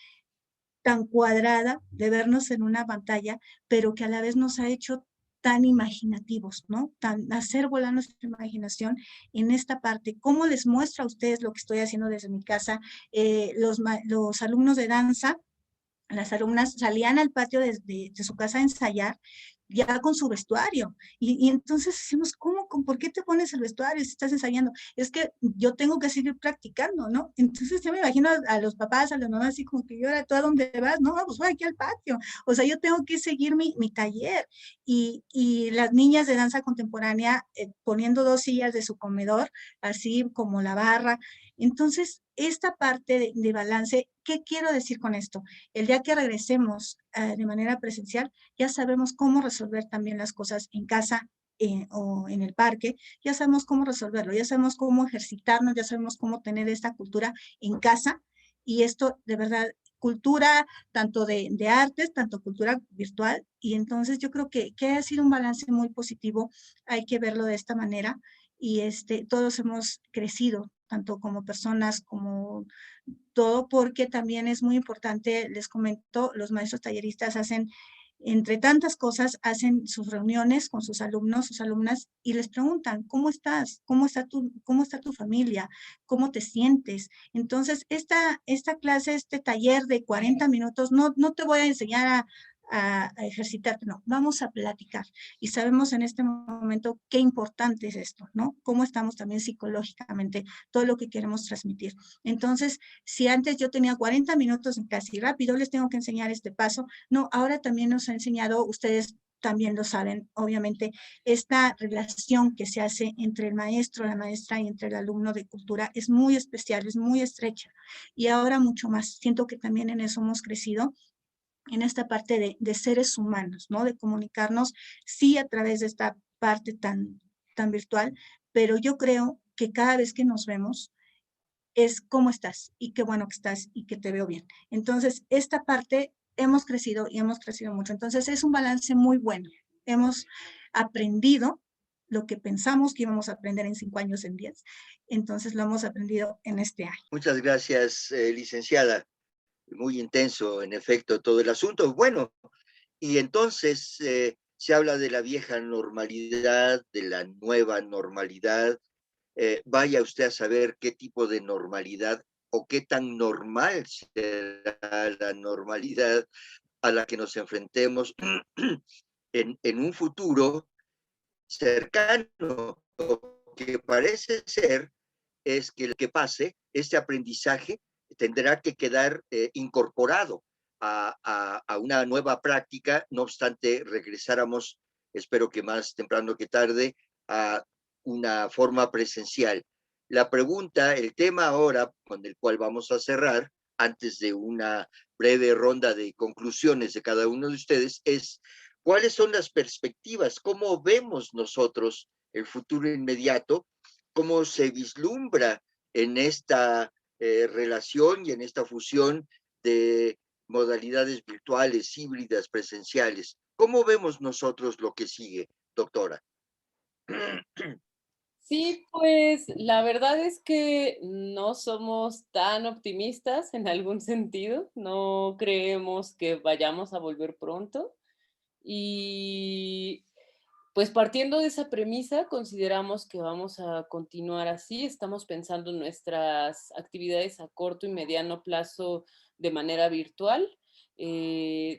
tan cuadrada de vernos en una pantalla, pero que a la vez nos ha hecho tan imaginativos, ¿no? Hacer volar nuestra imaginación en esta parte. ¿Cómo les muestro a ustedes lo que estoy haciendo desde mi casa? Los alumnos de danza, las alumnas salían al patio de su casa a ensayar ya con su vestuario. Y entonces decimos, ¿por qué te pones el vestuario si estás ensayando? Es que yo tengo que seguir practicando, ¿no? Entonces yo me imagino a los papás, a las mamás, así como que, ¿y ahora tú a dónde vas? No, pues voy aquí al patio. O sea, yo tengo que seguir mi taller. Y las niñas de danza contemporánea poniendo 2 sillas de su comedor, así como la barra. Entonces, esta parte de balance, ¿qué quiero decir con esto? El día que regresemos de manera presencial, ya sabemos cómo resolver también las cosas en casa o en el parque, ya sabemos cómo resolverlo, ya sabemos cómo ejercitarnos, ya sabemos cómo tener esta cultura en casa, y esto de verdad, cultura tanto de artes, tanto cultura virtual, y entonces yo creo que ha sido un balance muy positivo, hay que verlo de esta manera, y todos hemos crecido, tanto como personas como todo, porque también es muy importante, les comento, los maestros talleristas hacen, entre tantas cosas, hacen sus reuniones con sus alumnos, sus alumnas, y les preguntan, ¿cómo estás? Cómo está tu familia? ¿Cómo te sientes? Entonces, esta clase, este taller de 40 minutos, no te voy a enseñar a ejercitarte, no, vamos a platicar. Y sabemos en este momento qué importante es esto, ¿no? Cómo estamos también psicológicamente, todo lo que queremos transmitir. Entonces, si antes yo tenía 40 minutos en casi rápido, les tengo que enseñar este paso, no, ahora también nos ha enseñado, ustedes también lo saben, obviamente, esta relación que se hace entre el maestro, la maestra y entre el alumno de cultura es muy especial, es muy estrecha. Y ahora mucho más. Siento que también en eso hemos crecido, en esta parte de seres humanos, ¿no? De comunicarnos, sí, a través de esta parte tan virtual, pero yo creo que cada vez que nos vemos, es cómo estás y qué bueno que estás y que te veo bien. Entonces, esta parte hemos crecido y hemos crecido mucho. Entonces, es un balance muy bueno. Hemos aprendido lo que pensamos que íbamos a aprender en 5 años, en 10. Entonces, lo hemos aprendido en este año. Muchas gracias, licenciada. Muy intenso, en efecto, todo el asunto. Bueno, y entonces se habla de la vieja normalidad, de la nueva normalidad. Vaya usted a saber qué tipo de normalidad o qué tan normal será la normalidad a la que nos enfrentemos en un futuro cercano. Lo que parece ser es que el que pase, este aprendizaje tendrá que quedar incorporado a una nueva práctica, no obstante regresáramos, espero que más temprano que tarde, a una forma presencial. La pregunta, el tema ahora con el cual vamos a cerrar, antes de una breve ronda de conclusiones de cada uno de ustedes, es cuáles son las perspectivas, cómo vemos nosotros el futuro inmediato, cómo se vislumbra en esta relación y en esta fusión de modalidades virtuales, híbridas, presenciales. ¿Cómo vemos nosotros lo que sigue, doctora? Sí, pues la verdad es que no somos tan optimistas en algún sentido, no creemos que vayamos a volver pronto y pues partiendo de esa premisa consideramos que vamos a continuar así, estamos pensando en nuestras actividades a corto y mediano plazo de manera virtual.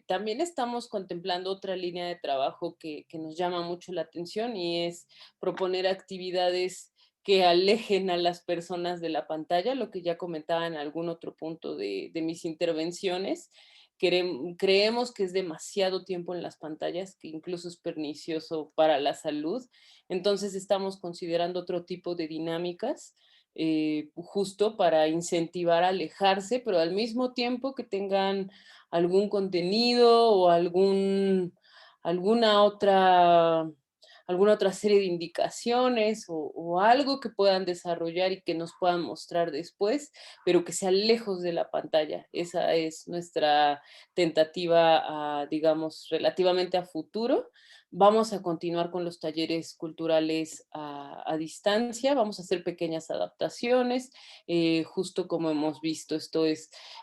También estamos contemplando otra línea de trabajo que nos llama mucho la atención y es proponer actividades que alejen a las personas de la pantalla, lo que ya comentaba en algún otro punto de mis intervenciones. Creemos que es demasiado tiempo en las pantallas, que incluso es pernicioso para la salud. Entonces estamos considerando otro tipo de dinámicas justo para incentivar a alejarse, pero al mismo tiempo que tengan algún contenido o alguna otra serie de indicaciones o algo que puedan desarrollar y que nos puedan mostrar después, pero que sea lejos de la pantalla. Esa es nuestra tentativa, digamos, relativamente a futuro. Vamos a continuar con los talleres culturales a distancia, vamos a hacer pequeñas adaptaciones, justo como hemos visto,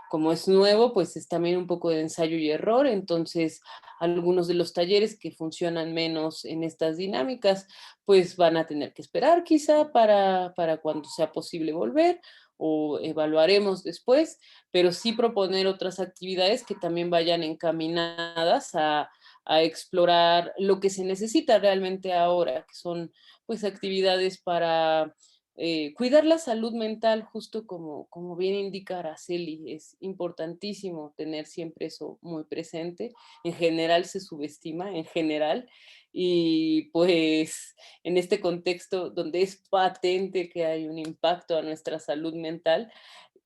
como es nuevo, pues es también un poco de ensayo y error, entonces algunos de los talleres que funcionan menos en estas dinámicas, pues van a tener que esperar quizá para cuando sea posible volver, o evaluaremos después, pero sí proponer otras actividades que también vayan encaminadas a explorar lo que se necesita realmente ahora, que son pues actividades para cuidar la salud mental, justo como bien indica Araceli. Es importantísimo tener siempre eso muy presente. En general se subestima, en general, y pues en este contexto donde es patente que hay un impacto a nuestra salud mental,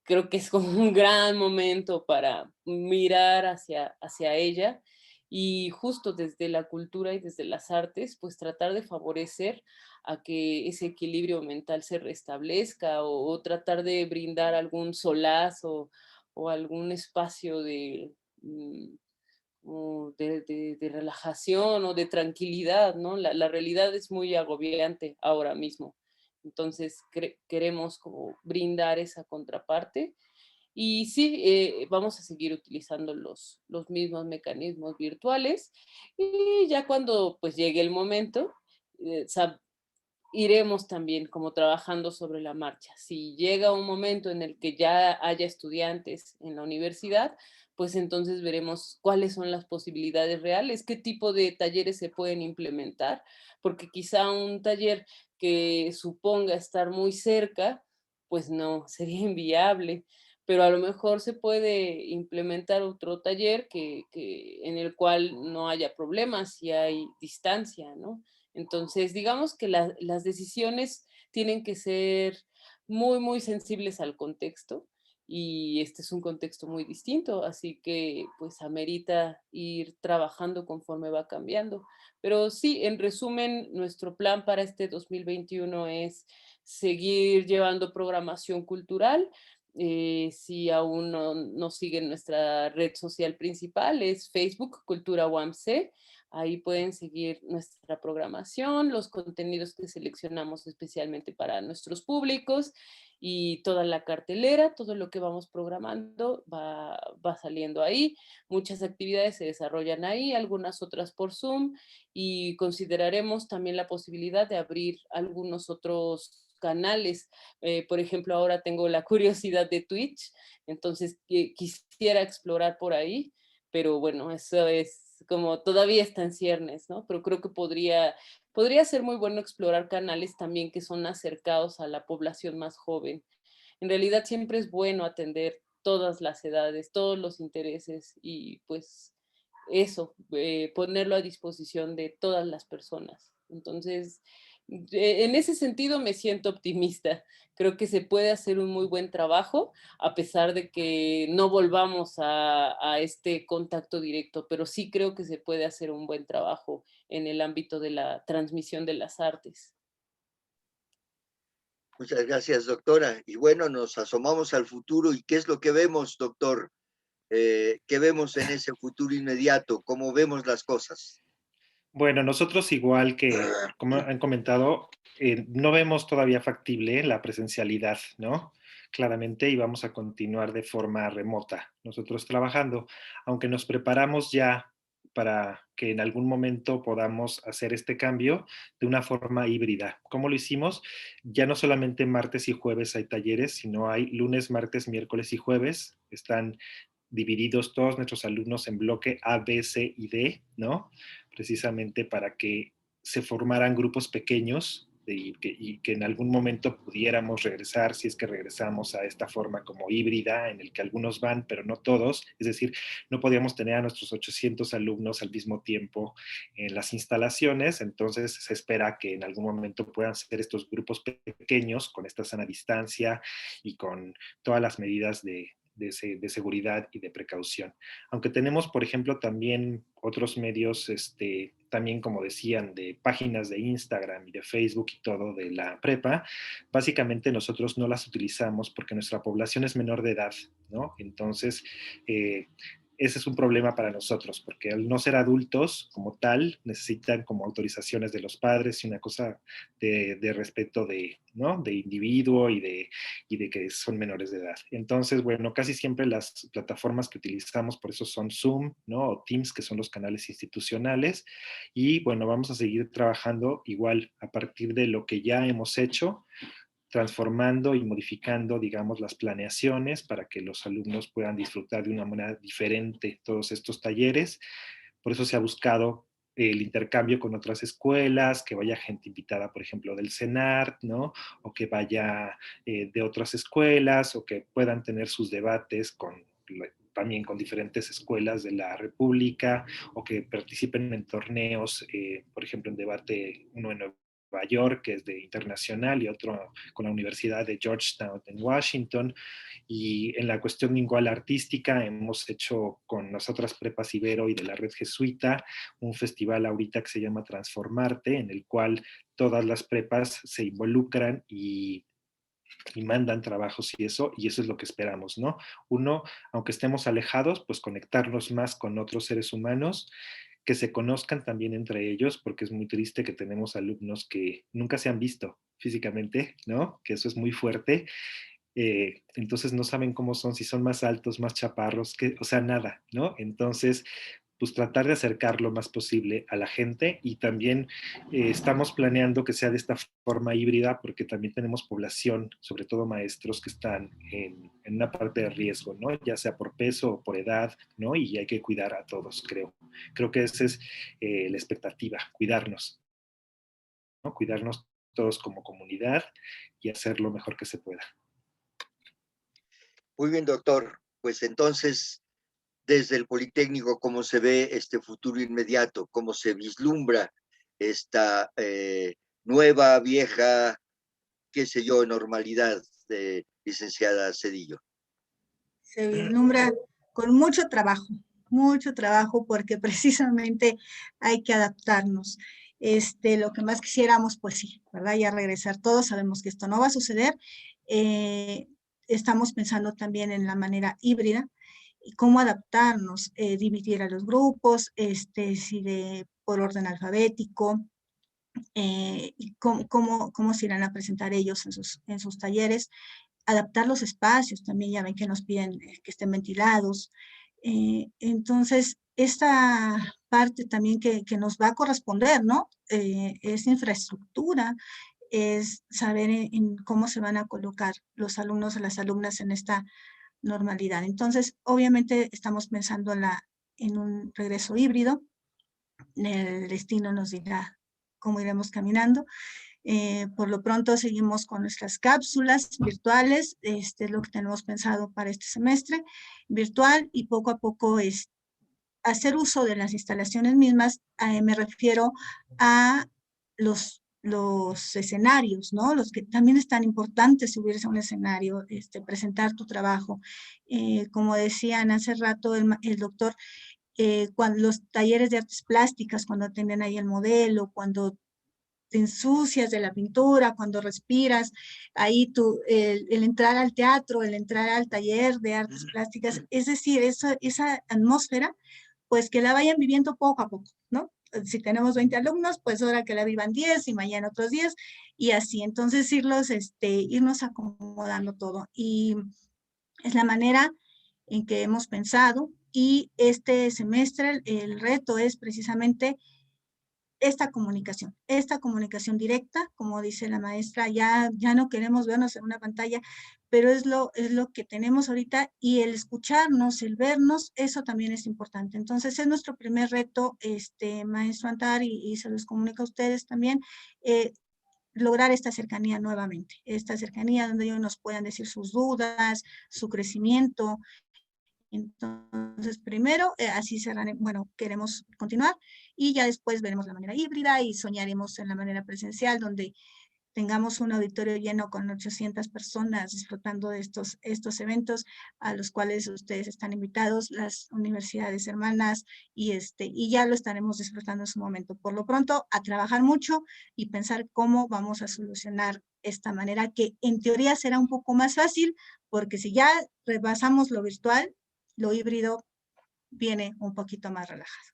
creo que es como un gran momento para mirar hacia ella y justo desde la cultura y desde las artes, pues tratar de favorecer a que ese equilibrio mental se restablezca o tratar de brindar algún solaz o algún espacio de relajación o de tranquilidad, ¿no? La realidad es muy agobiante ahora mismo. Entonces queremos como brindar esa contraparte y sí, vamos a seguir utilizando los mismos mecanismos virtuales y ya cuando pues llegue el momento, iremos también como trabajando sobre la marcha. Si llega un momento en el que ya haya estudiantes en la universidad, pues entonces veremos cuáles son las posibilidades reales, qué tipo de talleres se pueden implementar, porque quizá un taller que suponga estar muy cerca, pues no, sería inviable, pero a lo mejor se puede implementar otro taller en el cual no haya problemas si hay distancia, ¿no? Entonces, digamos que las decisiones tienen que ser muy, muy sensibles al contexto y este es un contexto muy distinto, así que pues amerita ir trabajando conforme va cambiando. Pero sí, en resumen, nuestro plan para este 2021 es seguir llevando programación cultural. Si aún no siguen nuestra red social principal, es Facebook Cultura UAMC. Ahí pueden seguir nuestra programación, los contenidos que seleccionamos especialmente para nuestros públicos y toda la cartelera, todo lo que vamos programando va saliendo ahí. Muchas actividades se desarrollan ahí, algunas otras por Zoom y consideraremos también la posibilidad de abrir algunos otros canales. Por ejemplo, ahora tengo la curiosidad de Twitch, entonces quisiera explorar por ahí, pero bueno, eso es como todavía está en ciernes, ¿no? Pero creo que podría ser muy bueno explorar canales también que son acercados a la población más joven. En realidad siempre es bueno atender todas las edades, todos los intereses y pues eso, ponerlo a disposición de todas las personas. Entonces, en ese sentido me siento optimista. Creo que se puede hacer un muy buen trabajo a pesar de que no volvamos a este contacto directo, pero sí creo que se puede hacer un buen trabajo en el ámbito de la transmisión de las artes. Muchas gracias, doctora. Y bueno, nos asomamos al futuro. ¿Y qué es lo que vemos, doctor? ¿Qué vemos en ese futuro inmediato? ¿Cómo vemos las cosas? Bueno, nosotros igual que, como han comentado, no vemos todavía factible la presencialidad, ¿no? Claramente, y vamos a continuar de forma remota, nosotros trabajando, aunque nos preparamos ya para que en algún momento podamos hacer este cambio de una forma híbrida. ¿Cómo lo hicimos? Ya no solamente martes y jueves hay talleres, sino hay lunes, martes, miércoles y jueves. Están divididos todos nuestros alumnos en bloque A, B, C y D, ¿no? Precisamente para que se formaran grupos pequeños y que en algún momento pudiéramos regresar, si es que regresamos a esta forma como híbrida, en el que algunos van, pero no todos. Es decir, no podíamos tener a nuestros 800 alumnos al mismo tiempo en las instalaciones, entonces se espera que en algún momento puedan ser estos grupos pequeños con esta sana distancia y con todas las medidas de seguridad y de precaución. Aunque tenemos, por ejemplo, también otros medios, también como decían, de páginas de Instagram y de Facebook y todo de la prepa, básicamente nosotros no las utilizamos porque nuestra población es menor de edad, ¿no? Entonces, ese es un problema para nosotros, porque al no ser adultos como tal, necesitan como autorizaciones de los padres y una cosa de respeto de, ¿no? De individuo y de que son menores de edad. Entonces, bueno, casi siempre las plataformas que utilizamos por eso son Zoom, ¿no? O Teams, que son los canales institucionales. Y bueno, vamos a seguir trabajando igual a partir de lo que ya hemos hecho, transformando y modificando, digamos, las planeaciones para que los alumnos puedan disfrutar de una manera diferente todos estos talleres. Por eso se ha buscado el intercambio con otras escuelas, que vaya gente invitada, por ejemplo, del CENART, ¿no? O que vaya de otras escuelas, o que puedan tener sus debates también con diferentes escuelas de la República, o que participen en torneos, por ejemplo, en debate, uno en Nueva York, que es de internacional, y otro con la Universidad de Georgetown en Washington. Y en la cuestión igual artística, hemos hecho con las otras prepas Ibero y de la Red Jesuita un festival ahorita que se llama Transformarte, en el cual todas las prepas se involucran y mandan trabajos y eso es lo que esperamos, ¿no? Uno, aunque estemos alejados, pues conectarnos más con otros seres humanos, que se conozcan también entre ellos, porque es muy triste que tenemos alumnos que nunca se han visto físicamente, ¿no? Que eso es muy fuerte. Entonces no saben cómo son, si son más altos, más chaparros, o sea, nada, ¿no? Entonces, pues tratar de acercar lo más posible a la gente, y también estamos planeando que sea de esta forma híbrida, porque también tenemos población, sobre todo maestros que están en una parte de riesgo, ¿no? Ya sea por peso o por edad, ¿no? Y hay que cuidar a todos, creo. Creo que esa es la expectativa, cuidarnos, ¿no? Cuidarnos todos como comunidad y hacer lo mejor que se pueda. Muy bien, doctor. Pues entonces, desde el Politécnico, ¿cómo se ve este futuro inmediato? ¿Cómo se vislumbra esta nueva, vieja, qué sé yo, normalidad, licenciada Zedillo? Se vislumbra con mucho trabajo, porque precisamente hay que adaptarnos. Lo que más quisiéramos, pues sí, ¿verdad? Ya regresar todos, sabemos que esto no va a suceder. Estamos pensando también en la manera híbrida, y cómo adaptarnos, dividir a los grupos, si por orden alfabético, y cómo se irán a presentar ellos en sus talleres, adaptar los espacios, también ya ven que nos piden que estén ventilados. Entonces, esta parte también que nos va a corresponder, ¿no? Es infraestructura, es saber en cómo se van a colocar los alumnos o las alumnas en esta normalidad. Entonces, obviamente estamos pensando en un regreso híbrido. El destino nos dirá cómo iremos caminando. Por lo pronto seguimos con nuestras cápsulas virtuales, es lo que tenemos pensado para este semestre, virtual, y poco a poco es hacer uso de las instalaciones mismas. Me refiero a los escenarios, ¿no? Los que también es tan importante subirse a un escenario, presentar tu trabajo. Como decían hace rato el doctor, cuando los talleres de artes plásticas, cuando atienden ahí el modelo, cuando te ensucias de la pintura, cuando respiras, ahí el entrar al teatro, el entrar al taller de artes plásticas, es decir, esa atmósfera, pues que la vayan viviendo poco a poco, ¿no? Si tenemos 20 alumnos, pues ahora que la vivan 10 y mañana otros 10, y así, entonces irnos acomodando todo. Y es la manera en que hemos pensado, y este semestre el reto es precisamente esta comunicación directa, como dice la maestra. Ya no queremos vernos en una pantalla, pero es lo que tenemos ahorita, y el escucharnos, el vernos, eso también es importante. Entonces, es nuestro primer reto, maestro Antar, y se los comunico a ustedes también, lograr esta cercanía nuevamente, esta cercanía donde ellos nos puedan decir sus dudas, su crecimiento. Entonces, primero, así bueno, queremos continuar, y ya después veremos la manera híbrida y soñaremos en la manera presencial, donde tengamos un auditorio lleno con 800 personas disfrutando de estos eventos, a los cuales ustedes están invitados, las universidades hermanas, y ya lo estaremos disfrutando en su momento. Por lo pronto, a trabajar mucho y pensar cómo vamos a solucionar esta manera, que en teoría será un poco más fácil, porque si ya rebasamos lo virtual, lo híbrido viene un poquito más relajado.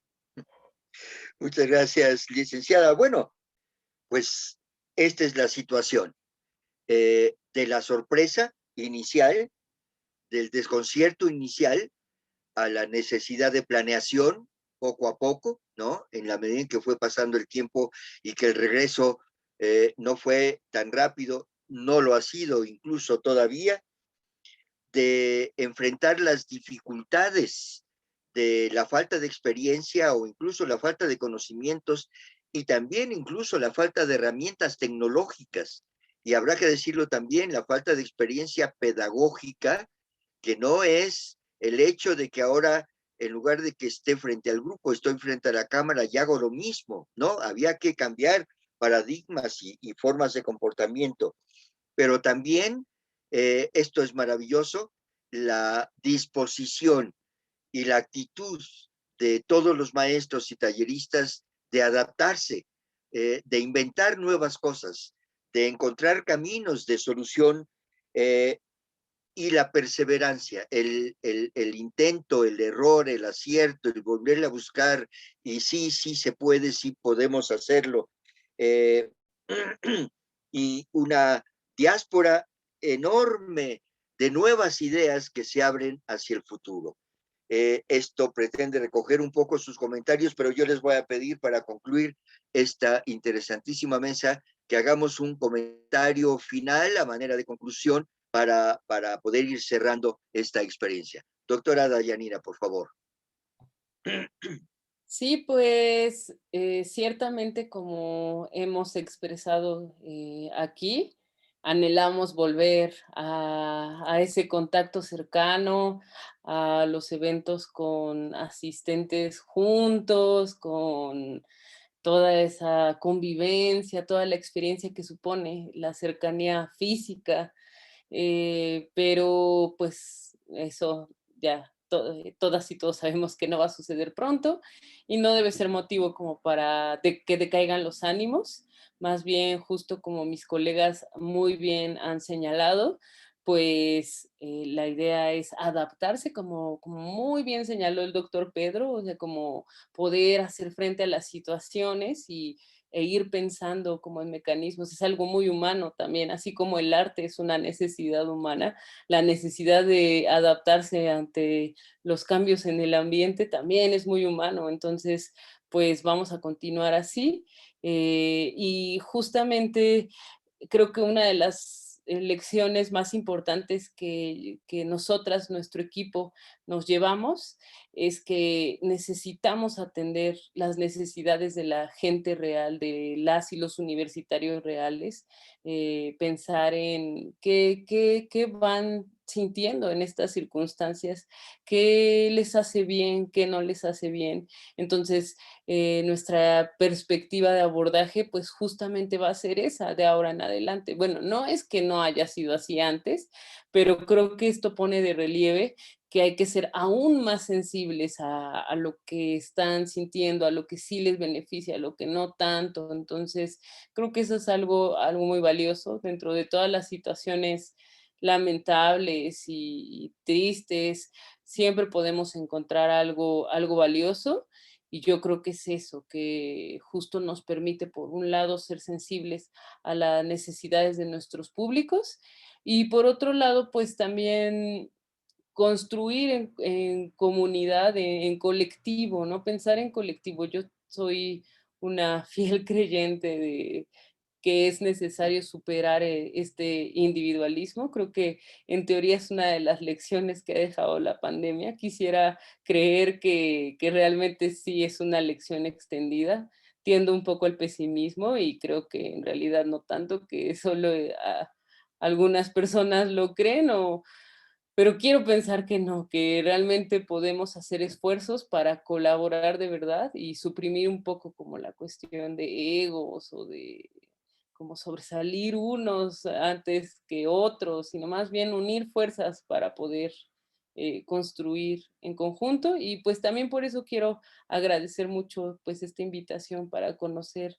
Muchas gracias, licenciada. Bueno, pues esta es la situación de la sorpresa inicial, del desconcierto inicial, a la necesidad de planeación poco a poco, ¿no? En la medida en que fue pasando el tiempo y que el regreso no fue tan rápido, no lo ha sido incluso todavía, de enfrentar las dificultades de la falta de experiencia o incluso la falta de conocimientos y también incluso la falta de herramientas tecnológicas. Y habrá que decirlo también, la falta de experiencia pedagógica, que no es el hecho de que ahora, en lugar de que esté frente al grupo, estoy frente a la cámara y hago lo mismo, ¿no? Había que cambiar paradigmas y formas de comportamiento. Pero también, esto es maravilloso, la disposición y la actitud de todos los maestros y talleristas de adaptarse, de inventar nuevas cosas, de encontrar caminos de solución, y la perseverancia, el intento, el error, el acierto, el volverle a buscar, y sí, sí se puede, sí podemos hacerlo. Eh, y una diáspora enorme de nuevas ideas que se abren hacia el futuro. Esto pretende recoger un poco sus comentarios, pero yo les voy a pedir para concluir esta interesantísima mesa que hagamos un comentario final a manera de conclusión para poder ir cerrando esta experiencia. Doctora Dayanira, por favor. Sí, pues ciertamente como hemos expresado aquí, anhelamos volver a ese contacto cercano, a los eventos con asistentes juntos, con toda esa convivencia, toda la experiencia que supone la cercanía física, pero pues eso ya todas y todos sabemos que no va a suceder pronto y no debe ser motivo como para que decaigan los ánimos, más bien justo como mis colegas muy bien han señalado, pues la idea es adaptarse, como muy bien señaló el doctor Pedro, o sea, como poder hacer frente a las situaciones e ir pensando como en mecanismos, es algo muy humano también, así como el arte es una necesidad humana, la necesidad de adaptarse ante los cambios en el ambiente también es muy humano, entonces pues vamos a continuar así y justamente creo que una de las lecciones más importantes que nosotras, nuestro equipo, nos llevamos es que necesitamos atender las necesidades de la gente real, de las y los universitarios reales, pensar en qué van sintiendo en estas circunstancias, qué les hace bien, qué no les hace bien. Entonces, nuestra perspectiva de abordaje, pues justamente va a ser esa de ahora en adelante. Bueno, no es que no haya sido así antes, pero creo que esto pone de relieve que hay que ser aún más sensibles a lo que están sintiendo, a lo que sí les beneficia, a lo que no tanto. Entonces, creo que eso es algo muy valioso dentro de todas las situaciones lamentables y tristes. Siempre podemos encontrar algo valioso y yo creo que es eso, que justo nos permite, por un lado, ser sensibles a las necesidades de nuestros públicos y por otro lado, pues también construir en comunidad, en colectivo, ¿no? Pensar en colectivo. Yo soy una fiel creyente de que es necesario superar este individualismo. Creo que en teoría es una de las lecciones que ha dejado la pandemia. Quisiera creer que realmente sí es una lección extendida. Tiendo un poco al pesimismo y creo que en realidad no tanto, que solo algunas personas lo creen pero quiero pensar que no, que realmente podemos hacer esfuerzos para colaborar de verdad y suprimir un poco como la cuestión de egos o de como sobresalir unos antes que otros, sino más bien unir fuerzas para poder construir en conjunto. Y pues también por eso quiero agradecer mucho pues esta invitación para conocer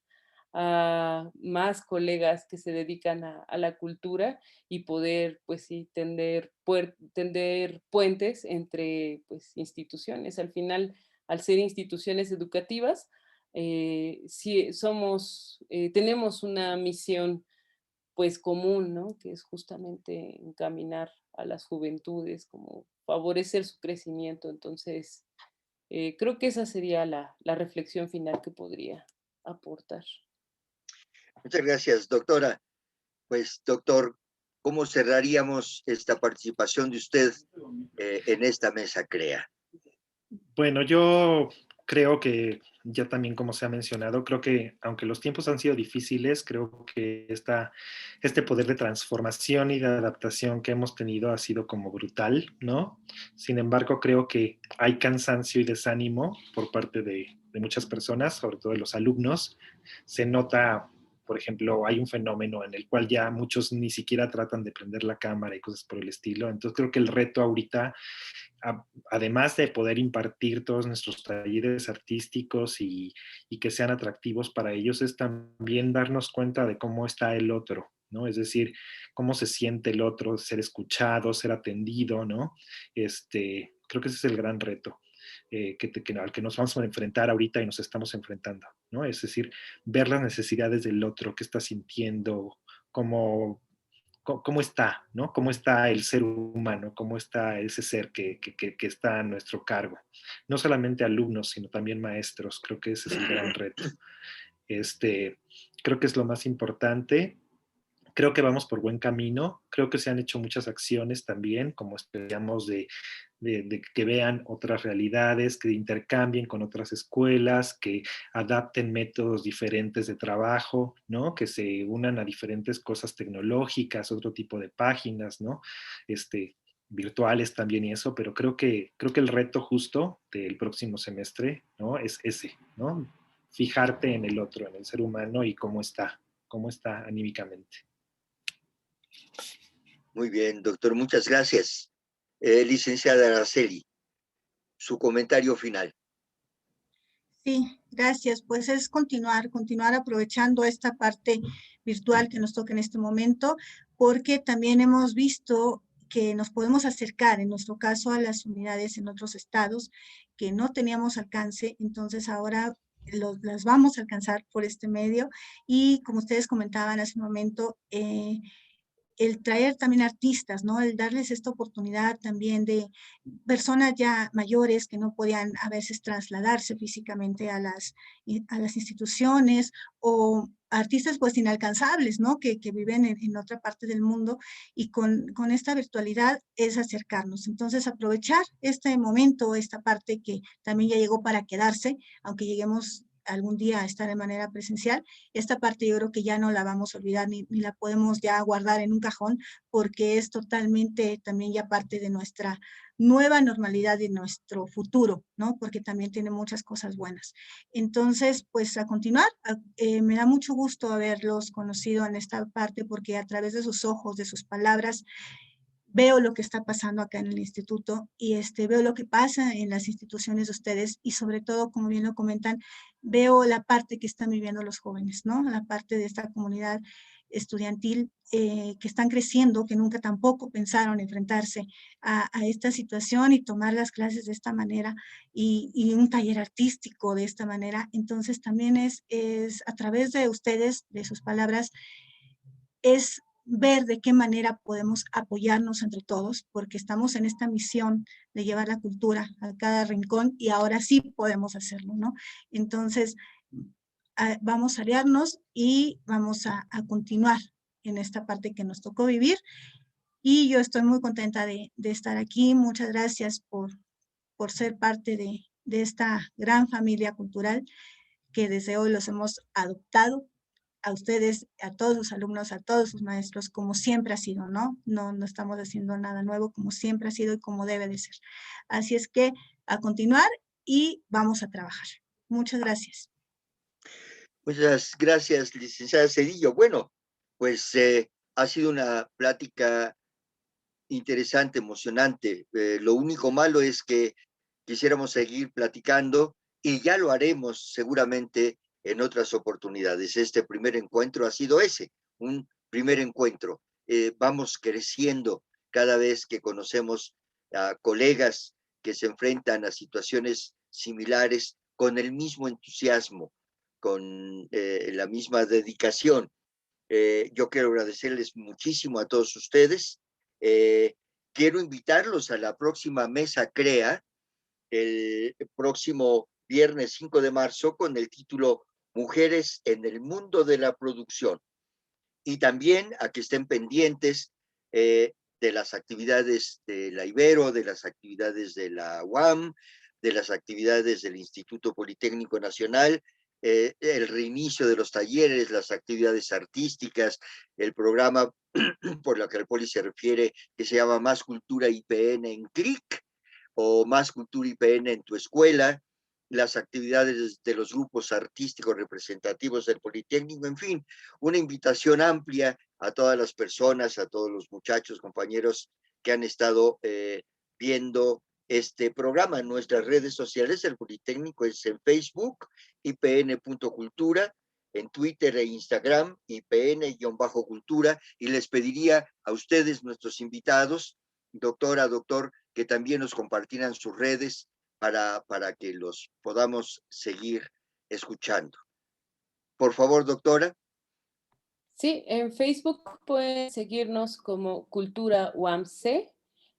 a más colegas que se dedican a la cultura y poder, pues sí, tender puentes entre, pues, instituciones. Al final, al ser instituciones educativas, sí tenemos una misión, pues, común, ¿no? Que es justamente encaminar a las juventudes, como favorecer su crecimiento. Entonces, creo que esa sería la reflexión final que podría aportar. Muchas gracias, doctora. Pues, doctor, ¿cómo cerraríamos esta participación de usted en esta mesa CREA? Bueno, yo creo que ya también como se ha mencionado, creo que aunque los tiempos han sido difíciles, creo que este poder de transformación y de adaptación que hemos tenido ha sido como brutal, ¿no? Sin embargo, creo que hay cansancio y desánimo por parte de muchas personas, sobre todo de los alumnos. Se nota, por ejemplo, hay un fenómeno en el cual ya muchos ni siquiera tratan de prender la cámara y cosas por el estilo. Entonces creo que el reto ahorita, además de poder impartir todos nuestros talleres artísticos y que sean atractivos para ellos, es también darnos cuenta de cómo está el otro, ¿no? Es decir, cómo se siente el otro, ser escuchado, ser atendido, ¿no? Creo que ese es el gran reto al que nos vamos a enfrentar ahorita y nos estamos enfrentando, ¿no? Es decir, ver las necesidades del otro, qué está sintiendo, cómo está, ¿no? Cómo está el ser humano, cómo está ese ser que está a nuestro cargo. No solamente alumnos, sino también maestros. Creo que ese es el gran reto. Creo que es lo más importante. Creo que vamos por buen camino. Creo que se han hecho muchas acciones también, como esperamos de que vean otras realidades, que intercambien con otras escuelas, que adapten métodos diferentes de trabajo, ¿no? Que se unan a diferentes cosas tecnológicas, otro tipo de páginas, ¿no? Virtuales también y eso, pero creo que el reto justo del próximo semestre, ¿no? Es ese, ¿no? Fijarte en el otro, en el ser humano y cómo está anímicamente. Muy bien, doctor, muchas gracias. Licenciada Araceli, su comentario final. Sí, gracias. Pues es continuar aprovechando esta parte virtual que nos toca en este momento, porque también hemos visto que nos podemos acercar, en nuestro caso, a las unidades en otros estados que no teníamos alcance, entonces ahora las vamos a alcanzar por este medio y como ustedes comentaban hace un momento, el traer también artistas, ¿no? El darles esta oportunidad también de personas ya mayores que no podían a veces trasladarse físicamente a las instituciones o artistas pues inalcanzables, ¿no? Que viven en otra parte del mundo y con esta virtualidad es acercarnos. Entonces aprovechar este momento, esta parte que también ya llegó para quedarse, aunque lleguemos algún día a estar de manera presencial, esta parte yo creo que ya no la vamos a olvidar ni la podemos ya guardar en un cajón porque es totalmente también ya parte de nuestra nueva normalidad y nuestro futuro, ¿no? Porque también tiene muchas cosas buenas. Entonces, pues a continuar, me da mucho gusto haberlos conocido en esta parte porque a través de sus ojos, de sus palabras, veo lo que está pasando acá en el instituto y veo lo que pasa en las instituciones de ustedes y sobre todo, como bien lo comentan, veo la parte que están viviendo los jóvenes, ¿no? La parte de esta comunidad estudiantil que están creciendo, que nunca tampoco pensaron enfrentarse a esta situación y tomar las clases de esta manera y un taller artístico de esta manera. Entonces también es a través de ustedes, de sus palabras, es ver de qué manera podemos apoyarnos entre todos, porque estamos en esta misión de llevar la cultura a cada rincón y ahora sí podemos hacerlo, ¿no? Entonces, vamos a aliarnos y vamos a continuar en esta parte que nos tocó vivir. Y yo estoy muy contenta de estar aquí. Muchas gracias por ser parte de esta gran familia cultural que desde hoy los hemos adoptado a ustedes, a todos sus alumnos, a todos sus maestros, como siempre ha sido, ¿no? No estamos haciendo nada nuevo, como siempre ha sido y como debe de ser. Así es que a continuar y vamos a trabajar. Muchas gracias. Muchas gracias, licenciada Cedillo. Bueno, pues ha sido una plática interesante, emocionante. Lo único malo es que quisiéramos seguir platicando y ya lo haremos seguramente en otras oportunidades. Este primer encuentro ha sido ese, un primer encuentro. Vamos creciendo cada vez que conocemos a colegas que se enfrentan a situaciones similares con el mismo entusiasmo, con la misma dedicación. Yo quiero agradecerles muchísimo a todos ustedes. Quiero invitarlos a la próxima mesa CREA, el próximo viernes 5 de marzo, con el título Mujeres en el mundo de la producción. Y también a que estén pendientes de las actividades de la Ibero, de las actividades de la UAM, de las actividades del Instituto Politécnico Nacional, el reinicio de los talleres, las actividades artísticas, el programa por lo que el Poli se refiere, que se llama Más Cultura IPN en CLIC, o Más Cultura IPN en tu escuela, las actividades de los grupos artísticos representativos del Politécnico, en fin, una invitación amplia a todas las personas, a todos los muchachos, compañeros que han estado viendo este programa en nuestras redes sociales. El Politécnico es en Facebook, IPN.cultura, en Twitter e Instagram, IPN-cultura, y les pediría a ustedes, nuestros invitados, doctora, doctor, que también nos compartieran sus redes para que los podamos seguir escuchando. Por favor, doctora. Sí, en Facebook pueden seguirnos como Cultura UAMC,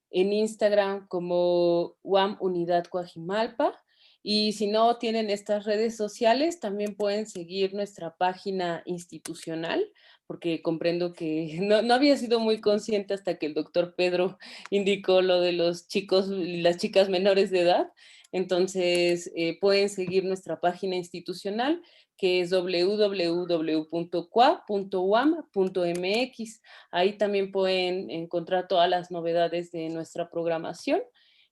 en Instagram como UAM Unidad Coajimalpa, y si no tienen estas redes sociales, también pueden seguir nuestra página institucional, porque comprendo que no había sido muy consciente hasta que el doctor Pedro indicó lo de los chicos y las chicas menores de edad. Entonces, pueden seguir nuestra página institucional, que es www.cua.uam.mx. Ahí también pueden encontrar todas las novedades de nuestra programación.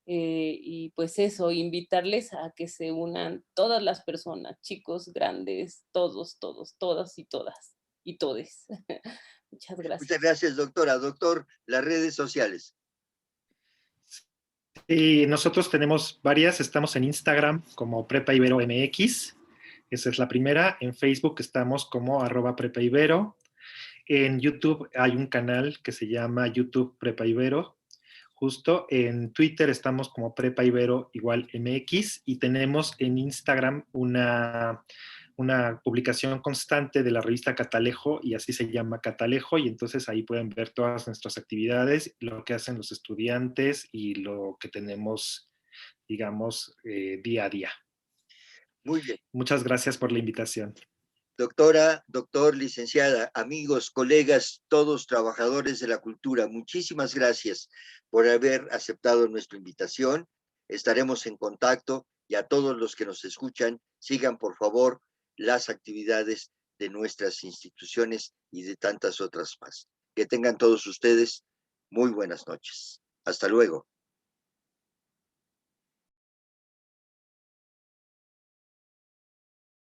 Y pues eso, invitarles a que se unan todas las personas, chicos, grandes, todos, todas y todas, y todes. Muchas gracias. Muchas gracias, doctora. Doctor, las redes sociales. Y nosotros tenemos varias, estamos en Instagram como Prepa Ibero MX, esa es la primera. En Facebook estamos como @prepaibero. En YouTube hay un canal que se llama YouTube Prepa Ibero. Justo en Twitter estamos como Prepa Ibero igual MX, y tenemos en Instagram una publicación constante de la revista Catalejo, y así se llama Catalejo, y entonces ahí pueden ver todas nuestras actividades, lo que hacen los estudiantes y lo que tenemos, digamos, día a día. Muy bien. Muchas gracias por la invitación. Doctora, doctor, licenciada, amigos, colegas, todos trabajadores de la cultura, muchísimas gracias por haber aceptado nuestra invitación. Estaremos en contacto, y a todos los que nos escuchan, sigan por favor las actividades de nuestras instituciones y de tantas otras más. Que tengan todos ustedes muy buenas noches. Hasta luego.